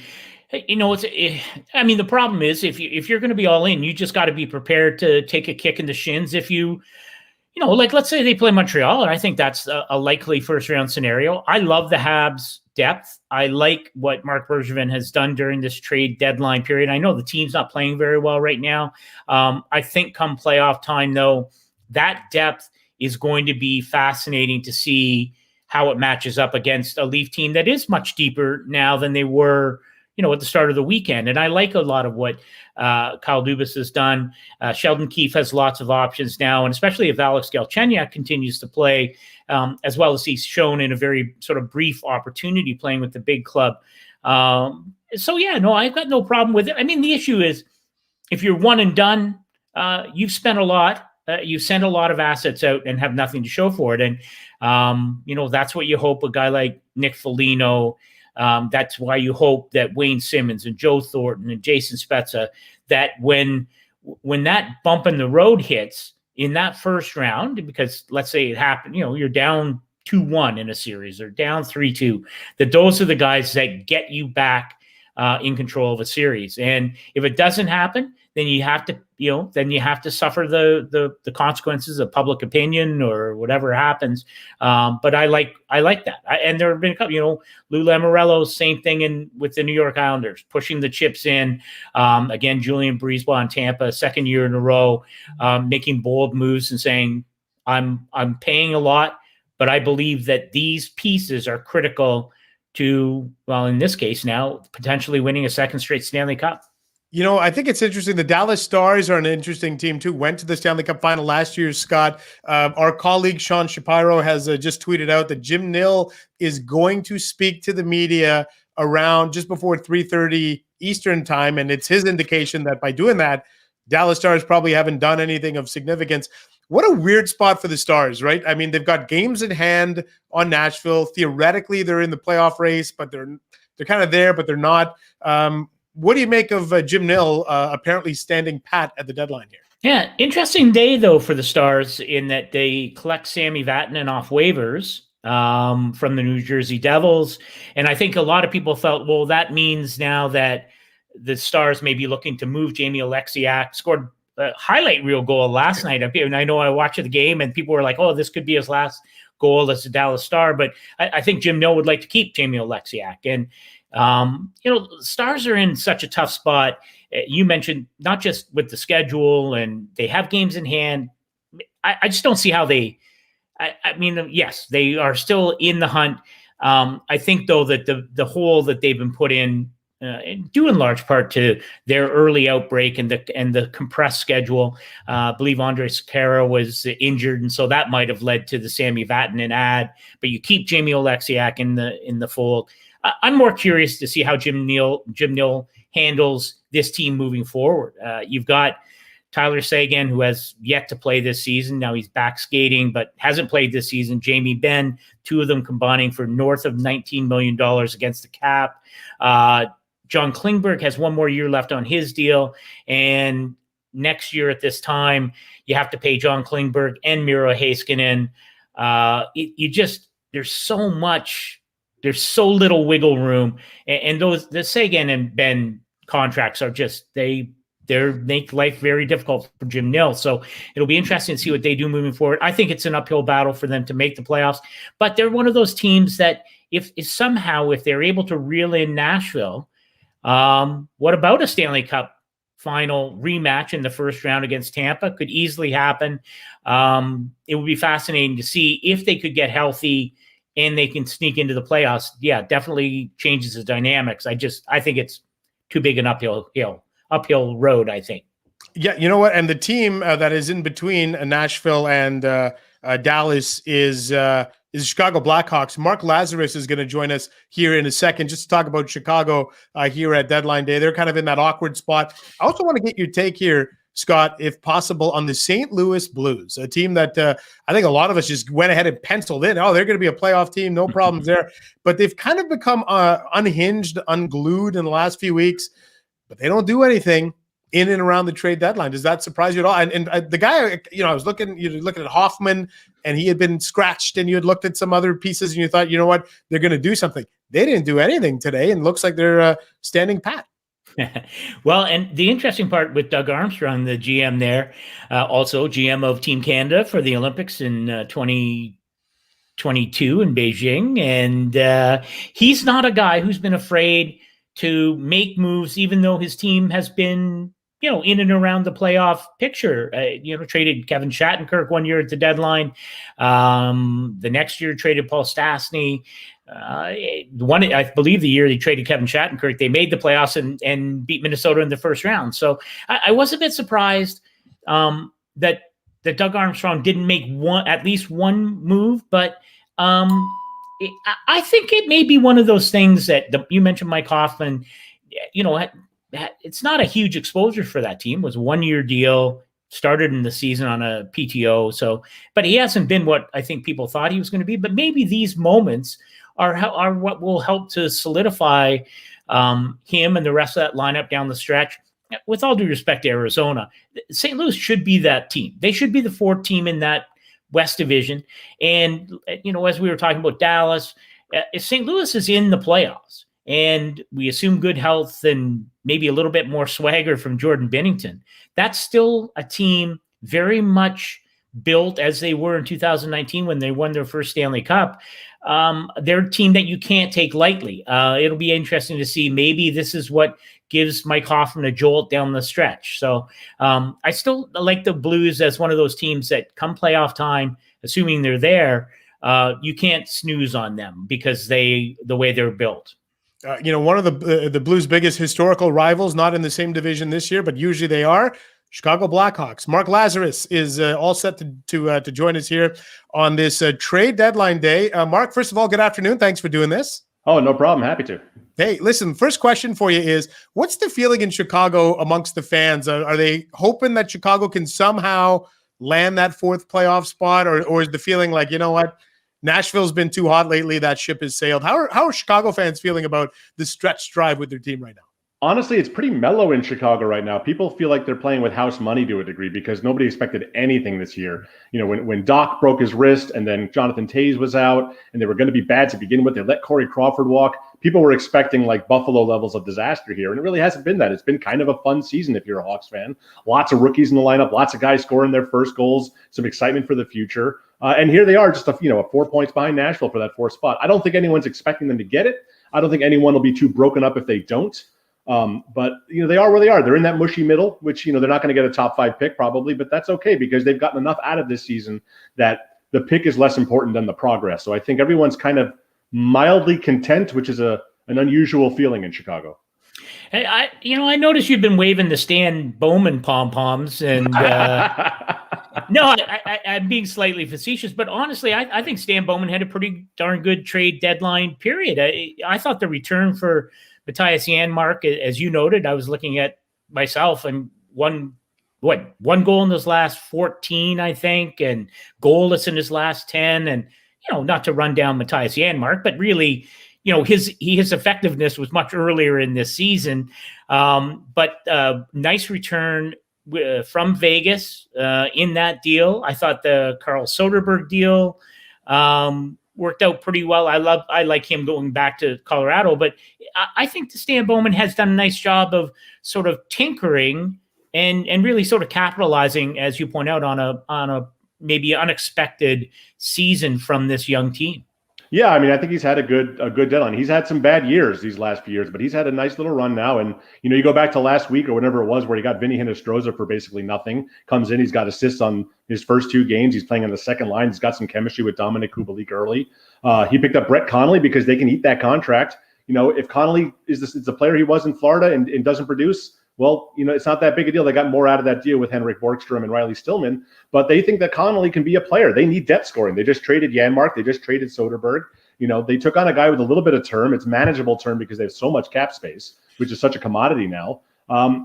the problem is if you're going to be all in, you just got to be prepared to take a kick in the shins if like let's say they play Montreal, and I think that's a likely first-round scenario. I love the Habs' depth. I like what Marc Bergevin has done during this trade deadline period. I know the team's not playing very well right now. I think come playoff time, though, that depth is going to be fascinating to see how it matches up against a Leaf team that is much deeper now than they were, at the start of the weekend. And I like a lot of what Kyle Dubas has done. Sheldon Keefe has lots of options now, and especially if Alex Galchenyuk continues to play, as well as he's shown in a very sort of brief opportunity playing with the big club. I've got no problem with it. I mean, the issue is if you're one and done, you've spent a lot. You send a lot of assets out and have nothing to show for it. And, that's what you hope a guy like Nick Foligno. That's why you hope that Wayne Simmons and Joe Thornton and Jason Spezza, that when that bump in the road hits in that first round, because let's say it happened, you're down 2-1 in a series or down 3-2, that those are the guys that get you back in control of a series. And if it doesn't happen, then you have to suffer the consequences of public opinion or whatever happens. But I like that. And there have been a couple, Lou Lamoriello, same thing with the New York Islanders, pushing the chips in. Again, Julian Brisebois in Tampa, second year in a row, making bold moves and saying, I'm paying a lot, but I believe that these pieces are critical to, well, in this case now, potentially winning a second straight Stanley Cup. I think it's interesting. The Dallas Stars are an interesting team too. Went to the Stanley Cup final last year, Scott. Our colleague Sean Shapiro has just tweeted out that Jim Nill is going to speak to the media around just before 3:30 Eastern time. And it's his indication that by doing that, Dallas Stars probably haven't done anything of significance. What a weird spot for the Stars, right? I mean, they've got games in hand on Nashville. Theoretically, they're in the playoff race, but they're kind of there, but they're not. What do you make of Jim Nill apparently standing pat at the deadline here? Yeah, interesting day, though, for the Stars in that they collect Sami Vatanen off waivers from the New Jersey Devils. And I think a lot of people felt, well, that means now that the Stars may be looking to move Jamie Oleksiak, scored a highlight reel goal last night. And I know I watched the game and people were like, oh, this could be his last goal as a Dallas Star. But I think Jim Nill would like to keep Jamie Oleksiak. And Stars are in such a tough spot. You mentioned not just with the schedule and they have games in hand. I just don't see how yes, they are still in the hunt. I think though that the hole that they've been put in due in large part to their early outbreak and the compressed schedule. I believe Andre Sekera was injured, and so that might have led to the Sami Vatanen ad. But you keep Jamie Oleksiak in the fold. I'm more curious to see how Jim Nill handles this team moving forward. You've got Tyler Seguin, who has yet to play this season. Now he's back skating, but hasn't played this season. Jamie Benn, two of them combining for north of $19 million against the cap. John Klingberg has one more year left on his deal. And next year at this time, you have to pay John Klingberg and Miro Heiskanen. There's so little wiggle room. And the Seguin and Ben contracts are just, they make life very difficult for Jim Nill. So it'll be interesting to see what they do moving forward. I think it's an uphill battle for them to make the playoffs, but they're one of those teams that if they're able to reel in Nashville, what about a Stanley Cup final rematch in the first round against Tampa? Could easily happen. It would be fascinating to see if they could get healthy and they can sneak into the playoffs. Yeah, definitely changes the dynamics. I think it's too big an uphill road, I think. Yeah, you know what? And the team that is in between Nashville and Dallas is Chicago Blackhawks. Mark Lazarus is going to join us here in a second just to talk about Chicago here at deadline day. They're kind of in that awkward spot. I also want to get your take here, Scott, if possible, on the St. Louis Blues, a team that I think a lot of us just went ahead and penciled in. Oh, they're going to be a playoff team, no problems there. But they've kind of become unhinged, unglued in the last few weeks, but they don't do anything in and around the trade deadline. Does that surprise you at all? And the guy, I was looking at Hoffman, and he had been scratched, and you had looked at some other pieces, and you thought, you know what, they're going to do something. They didn't do anything today, and looks like they're standing pat. Well, and the interesting part with Doug Armstrong, the GM there, also GM of Team Canada for the Olympics in 2022 in Beijing, and he's not a guy who's been afraid to make moves, even though his team has been, in and around the playoff picture. Traded Kevin Shattenkirk one year at the deadline. The next year traded Paul Stastny. I believe the year they traded Kevin Shattenkirk, they made the playoffs and beat Minnesota in the first round. So I was a bit surprised that Doug Armstrong didn't make at least one move, but I think it may be one of those things that you mentioned Mike Hoffman, it's not a huge exposure for that team. It was a 1-year deal, started in the season on a PTO. But he hasn't been what I think people thought he was going to be. But maybe these moments are what will help to solidify him and the rest of that lineup down the stretch. With all due respect to Arizona, St. Louis should be that team. They should be the fourth team in that West Division. And, as we were talking about Dallas, if St. Louis is in the playoffs and we assume good health and maybe a little bit more swagger from Jordan Binnington, that's still a team very much built as they were in 2019 when they won their first Stanley Cup. They're a team that you can't take lightly. It'll be interesting to see. Maybe this is what gives Mike Hoffman a jolt down the stretch. So I still like the Blues as one of those teams that come playoff time, assuming they're there, you can't snooze on them because the way they're built. One of the Blues' biggest historical rivals, not in the same division this year, but usually they are, Chicago Blackhawks. Mark Lazarus is all set to join us here on this trade deadline day. Mark, first of all, good afternoon. Thanks for doing this. Oh, no problem. Happy to. Hey, listen, first question for you is, what's the feeling in Chicago amongst the fans? Are they hoping that Chicago can somehow land that fourth playoff spot, or is the feeling like, you know what, Nashville's been too hot lately, that ship has sailed? How are Chicago fans feeling about the stretch drive with their team right now? Honestly, it's pretty mellow in Chicago right now. People feel like they're playing with house money to a degree because nobody expected anything this year. When Doc broke his wrist and then Jonathan Toews was out and they were going to be bad to begin with, they let Corey Crawford walk. People were expecting like Buffalo levels of disaster here, and it really hasn't been that. It's been kind of a fun season if you're a Hawks fan. Lots of rookies in the lineup, lots of guys scoring their first goals, some excitement for the future. And here they are, just 4 points behind Nashville for that fourth spot. I don't think anyone's expecting them to get it. I don't think anyone will be too broken up if they don't. But they are where they are. They're in that mushy middle, which, they're not going to get a top 5 pick probably, but that's okay because they've gotten enough out of this season that the pick is less important than the progress. So I think everyone's kind of mildly content, which is an unusual feeling in Chicago. Hey, I noticed you've been waving the Stan Bowman pom-poms, and no, I'm being slightly facetious, but honestly, I think Stan Bowman had a pretty darn good trade deadline period. I thought the return for Matthias Janmark, as you noted, I was looking at myself, and one goal in his last 14, I think, and goalless in his last 10, and not to run down Matthias Janmark, but really, his effectiveness was much earlier in this season. But nice return from Vegas in that deal. I thought the Carl Soderberg deal worked out pretty well. I like him going back to Colorado, but I think the Stan Bowman has done a nice job of sort of tinkering and really sort of capitalizing, as you point out, on a maybe unexpected season from this young team. Yeah, I mean, I think he's had a good deadline. He's had some bad years these last few years, but he's had a nice little run now. And you go back to last week or whatever it was, where he got Vinny Hinostroza for basically nothing. Comes in, he's got assists on his first 2 games. He's playing on the second line. He's got some chemistry with Dominic Kubalik early. He picked up Brett Connolly because they can eat that contract. If Connolly is the player he was in Florida and doesn't produce, well, it's not that big a deal. They got more out of that deal with Henrik Borgstrom and Riley Stillman, but they think that Connolly can be a player. They need depth scoring. They just traded Janmark. They just traded Soderberg. They took on a guy with a little bit of term. It's manageable term because they have so much cap space, which is such a commodity now.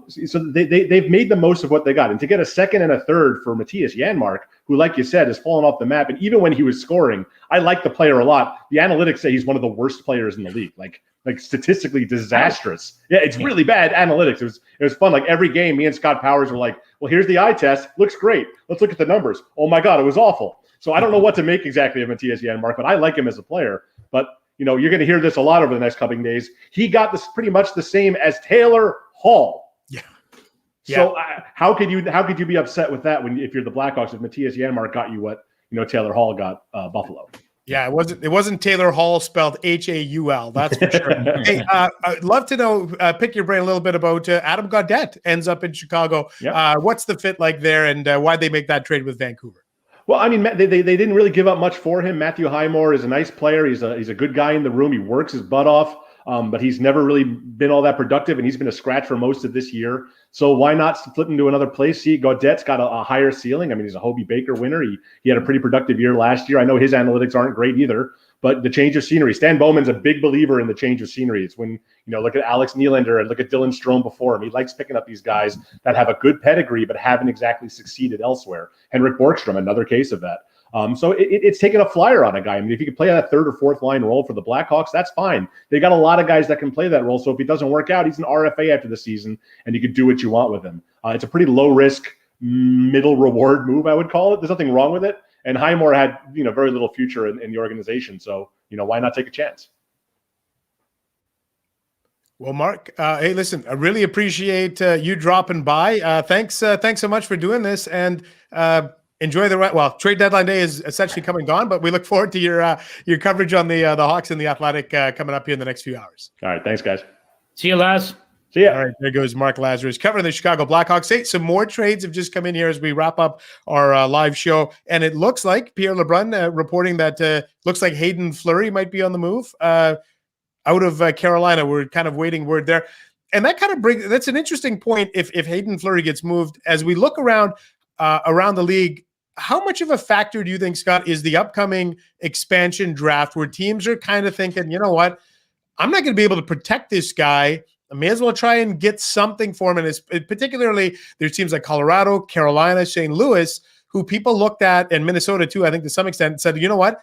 So they've made the most of what they got. And to get a second and a third for Matthias Janmark, who, like you said, has fallen off the map. And even when he was scoring, I like the player a lot. The analytics say he's one of the worst players in the league. Like statistically disastrous. Yeah, it's really bad analytics. It was fun. Like every game, me and Scott Powers were like, well, here's the eye test. Looks great. Let's look at the numbers. Oh my God, it was awful. So I don't know what to make exactly of Matthias Janmark, but I like him as a player. But you're going to hear this a lot over the next coming days. He got this pretty much the same as Taylor Hall. Yeah. So how could you be upset with that if you're the Blackhawks, if Matthias Janmark got you what Taylor Hall got Buffalo? Yeah, it wasn't Taylor Hall spelled Haul. That's for sure. Hey, I'd love to know, pick your brain a little bit about Adam Gaudette ends up in Chicago. Yep. What's the fit like there, and why'd they make that trade with Vancouver? Well, I mean, they didn't really give up much for him. Matthew Highmore is a nice player. He's a good guy in the room. He works his butt off, but he's never really been all that productive, and he's been a scratch for most of this year. So why not flip him to another place? See, Gaudette's got a higher ceiling. I mean, he's a Hobie Baker winner. He had a pretty productive year last year. I know his analytics aren't great either, but the change of scenery. Stan Bowman's a big believer in the change of scenery. It's when, look at Alex Nylander and look at Dylan Strome before him. He likes picking up these guys that have a good pedigree but haven't exactly succeeded elsewhere. Henrik Borgstrom, another case of that. So it's taking a flyer on a guy. I mean, if you could play that third or fourth line role for the Blackhawks, that's fine. They got a lot of guys that can play that role. So if he doesn't work out, he's an RFA after the season, and you can do what you want with him. It's a pretty low risk, middle reward move, I would call it. There's nothing wrong with it. And Highmore had very little future in the organization. So why not take a chance? Well, Mark, hey, listen, I really appreciate you dropping by. Thanks so much for doing this, and enjoy trade deadline day is essentially come and gone, but we look forward to your coverage on the Hawks and the Athletic coming up here in the next few hours. All right, thanks, guys. See you, Laz. See ya. All right, there goes Mark Lazarus covering the Chicago Blackhawks. Hey, some more trades have just come in here as we wrap up our live show, and it looks like Pierre LeBrun reporting that looks like Hayden Fleury might be on the move out of Carolina. We're kind of waiting word there, and that kind of that's an interesting point. If Hayden Fleury gets moved, as we look around the league, how much of a factor do you think, Scott, is the upcoming expansion draft where teams are kind of thinking, you know what, I'm not going to be able to protect this guy. I may as well try and get something for him. And particularly there's teams like Colorado, Carolina, St. Louis, who people looked at, and Minnesota too, I think to some extent, said, you know what,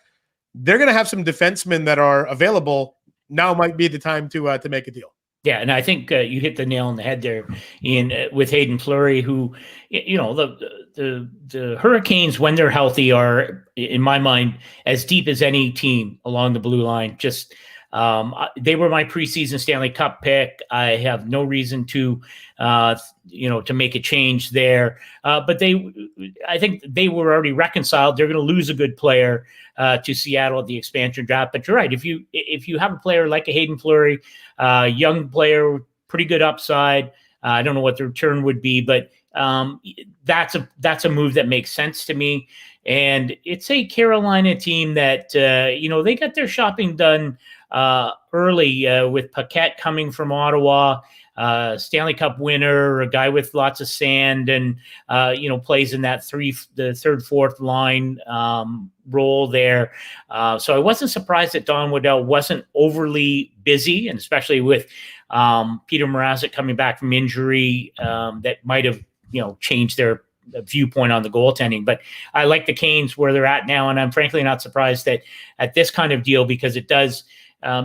they're going to have some defensemen that are available. Now might be the time to make a deal. Yeah, and I think you hit the nail on the head there, Ian, with Hayden Fleury, who, the Hurricanes, when they're healthy, are, in my mind, as deep as any team along the blue line. Just they were my preseason Stanley Cup pick. I have no reason to make a change there. But I think they were already reconciled. They're going to lose a good player to Seattle at the expansion draft. But you're right. If you have a player like a Hayden Fleury, young player, pretty good upside. I don't know what the return would be, but that's a move that makes sense to me. And it's a Carolina team that they got their shopping done early with Paquette coming from Ottawa. Stanley Cup winner, a guy with lots of sand, and plays in that the third, fourth line role there. So I wasn't surprised that Don Waddell wasn't overly busy, and especially with Peter Mrazek coming back from injury, that might have changed their viewpoint on the goaltending. But I like the Canes where they're at now, and I'm frankly not surprised that at this kind of deal, because it does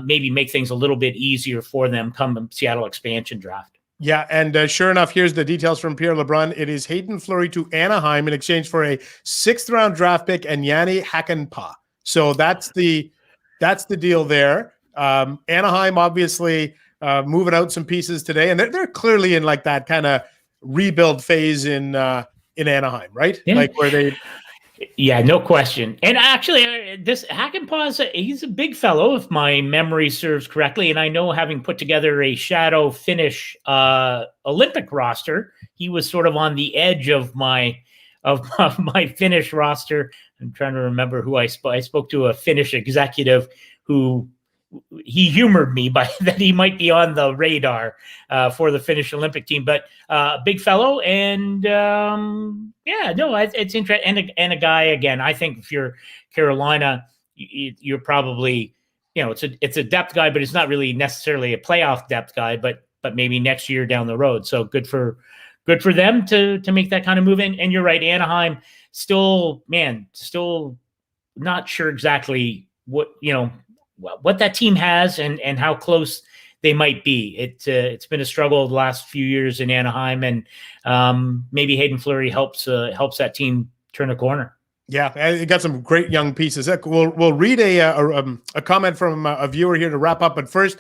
maybe make things a little bit easier for them come Seattle expansion draft. Yeah, and sure enough, here's the details from Pierre LeBrun. It is Hayden Fleury to Anaheim in exchange for a 6th-round draft pick and Yanni Hakanpää. So that's the deal there. Anaheim obviously moving out some pieces today, and they're clearly in like that kind of rebuild phase in Anaheim, right? Yeah. Like where they. Yeah, no question. And actually, this Hakanpää, he's a big fellow, if my memory serves correctly. And I know, having put together a shadow Finnish Olympic roster, he was sort of on the edge of my Finnish roster. I'm trying to remember who I spoke. I spoke to a Finnish executive who he humored me by that he might be on the radar for the Finnish Olympic team, but big fellow. And it's interesting. And a guy, again, I think if you're Carolina, you're probably, it's a depth guy, but it's not really necessarily a playoff depth guy, but maybe next year down the road. So good for them to make that kind of move. And you're right. Anaheim still not sure exactly what that team has and how close they might be. It's been a struggle the last few years in Anaheim, and maybe Hayden Fleury helps that team turn a corner. Yeah, it got some great young pieces. We'll read a comment from a viewer here to wrap up, but first,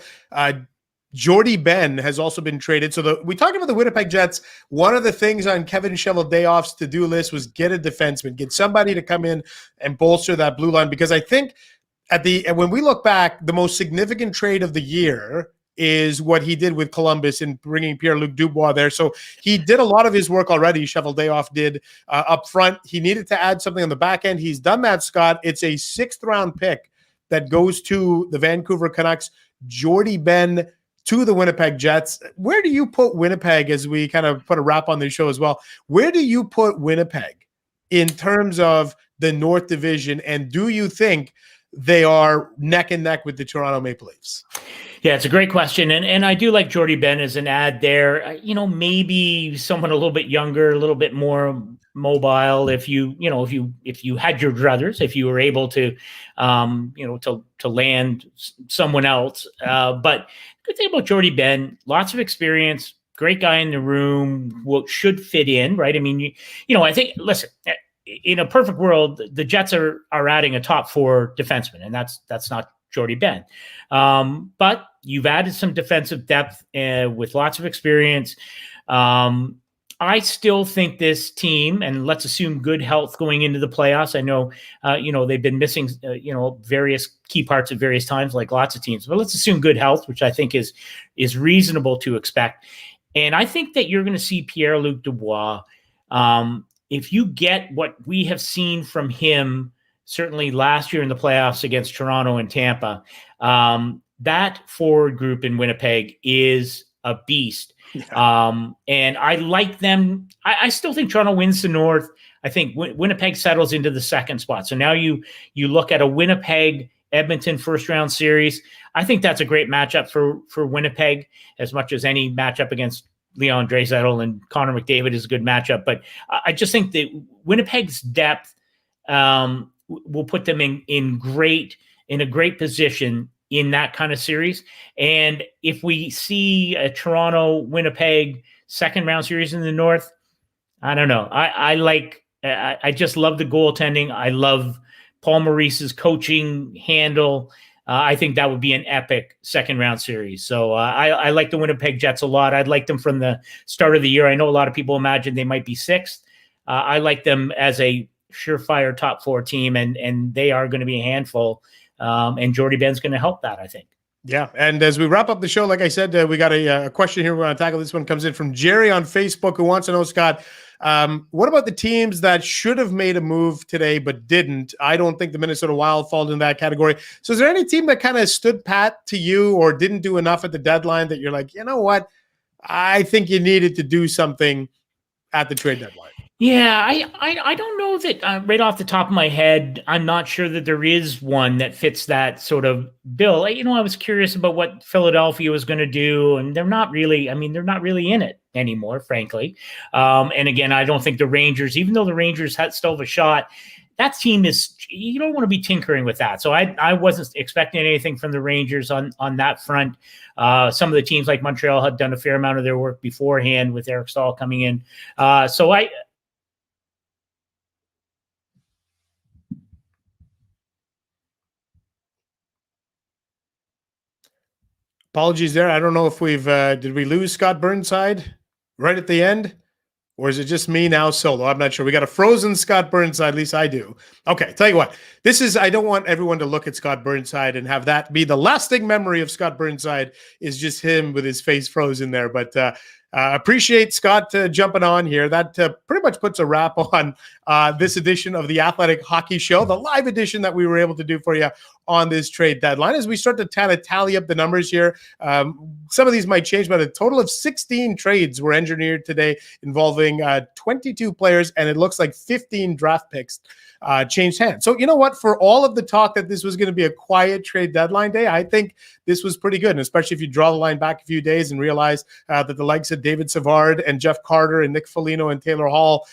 Jordy Ben has also been traded. So we talked about the Winnipeg Jets. One of the things on Kevin Cheveldayoff's to-do list was get a defenseman, get somebody to come in and bolster that blue line, because I think when we look back, the most significant trade of the year is what he did with Columbus in bringing Pierre-Luc Dubois there. So he did a lot of his work already. Cheveldayoff did up front. He needed to add something on the back end. He's done that, Scott. It's a 6th-round pick that goes to the Vancouver Canucks. Jordy Ben to the Winnipeg Jets. Where do you put Winnipeg, as we kind of put a wrap on this show as well? Where do you put Winnipeg in terms of the North Division, and do you think they are neck and neck with the Toronto Maple Leafs? Yeah, it's a great question. And I do like Jordy Ben as an ad there. Maybe someone a little bit younger, a little bit more mobile. If you had your druthers, if you were able to, to land someone else. But good thing about Jordy Ben, lots of experience, great guy in the room, should fit in, right? I mean, I think, listen, in a perfect world, the Jets are adding a top 4 defenseman, and that's not Jordy Ben. But you've added some defensive depth with lots of experience. I still think this team, and let's assume good health going into the playoffs. I know, they've been missing, various key parts at various times, like lots of teams, but let's assume good health, which I think is reasonable to expect. And I think that you're going to see Pierre-Luc Dubois, if you get what we have seen from him, certainly last year in the playoffs against Toronto and Tampa, that forward group in Winnipeg is a beast. Yeah. And I like them. I still think Toronto wins the North. I think Winnipeg settles into the 2nd spot. So now you look at a Winnipeg-Edmonton first-round series. I think that's a great matchup for Winnipeg, as much as any matchup against Leon Draisaitl and Connor McDavid is a good matchup. But I just think that Winnipeg's depth will put them in a great position in that kind of series. And if we see a Toronto-Winnipeg 2nd-round series in the North, I don't know. I just love the goaltending. I love Paul Maurice's coaching handle. I think that would be an epic 2nd-round series. So I like the Winnipeg Jets a lot. I'd like them from the start of the year. I know a lot of people imagine they might be 6th. I like them as a surefire top 4 team, and they are going to be a handful. And Jordy Ben's going to help that, I think. Yeah, and as we wrap up the show, like I said, we got a question here we're going to tackle. This one comes in from Jerry on Facebook, who wants to know, Scott, what about the teams that should have made a move today but didn't? I don't think the Minnesota Wild fall in that category. So is there any team that kind of stood pat to you or didn't do enough at the deadline that you're like, you know what, I think you needed to do something at the trade deadline. Yeah, I don't know that right off the top of my head, I'm not sure that there is one that fits that sort of bill. You know, I was curious about what Philadelphia was going to do, and they're not really in it anymore, frankly. And again, I don't think the Rangers, even though the Rangers still have a shot, that team you don't want to be tinkering with that. So I wasn't expecting anything from the Rangers on that front. Some of the teams like Montreal had done a fair amount of their work beforehand with Eric Stahl coming in. Apologies there. I don't know if did we lose Scott Burnside right at the end? Or is it just me now solo? I'm not sure. We got a frozen Scott Burnside. At least I do. Okay, tell you what. I don't want everyone to look at Scott Burnside and have that be the lasting memory of Scott Burnside is just him with his face frozen there. But appreciate Scott jumping on here. That pretty much puts a wrap on this edition of the Athletic Hockey Show, the live edition that we were able to do for you on this trade deadline. As we start to tally up the numbers here, some of these might change, but a total of 16 trades were engineered today involving 22 players, and it looks like 15 draft picks changed hands. So you know what? For all of the talk that this was going to be a quiet trade deadline day, I think this was pretty good, and especially if you draw the line back a few days and realize that the likes of David Savard and Jeff Carter and Nick Foligno and Taylor Hall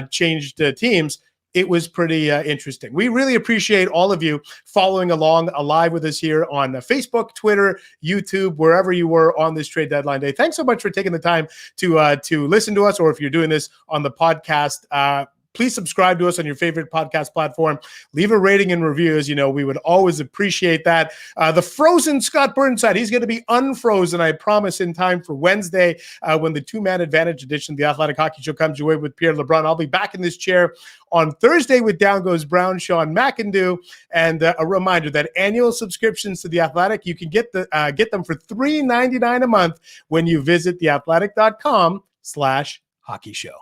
changed teams. It was pretty interesting. We really appreciate all of you following along live with us here on Facebook, Twitter, YouTube, wherever you were on this trade deadline day. Thanks so much for taking the time to listen to us, or if you're doing this on the podcast, please subscribe to us on your favorite podcast platform. Leave a rating and review. As you know, we would always appreciate that. The frozen Scott Burnside, he's going to be unfrozen, I promise, in time for Wednesday when the two-man advantage edition of the Athletic Hockey Show comes your way with Pierre LeBrun. I'll be back in this chair on Thursday with Down Goes Brown, Sean McIndoe. And a reminder that annual subscriptions to The Athletic, you can get them for $3.99 a month when you visit theathletic.com/hockey show.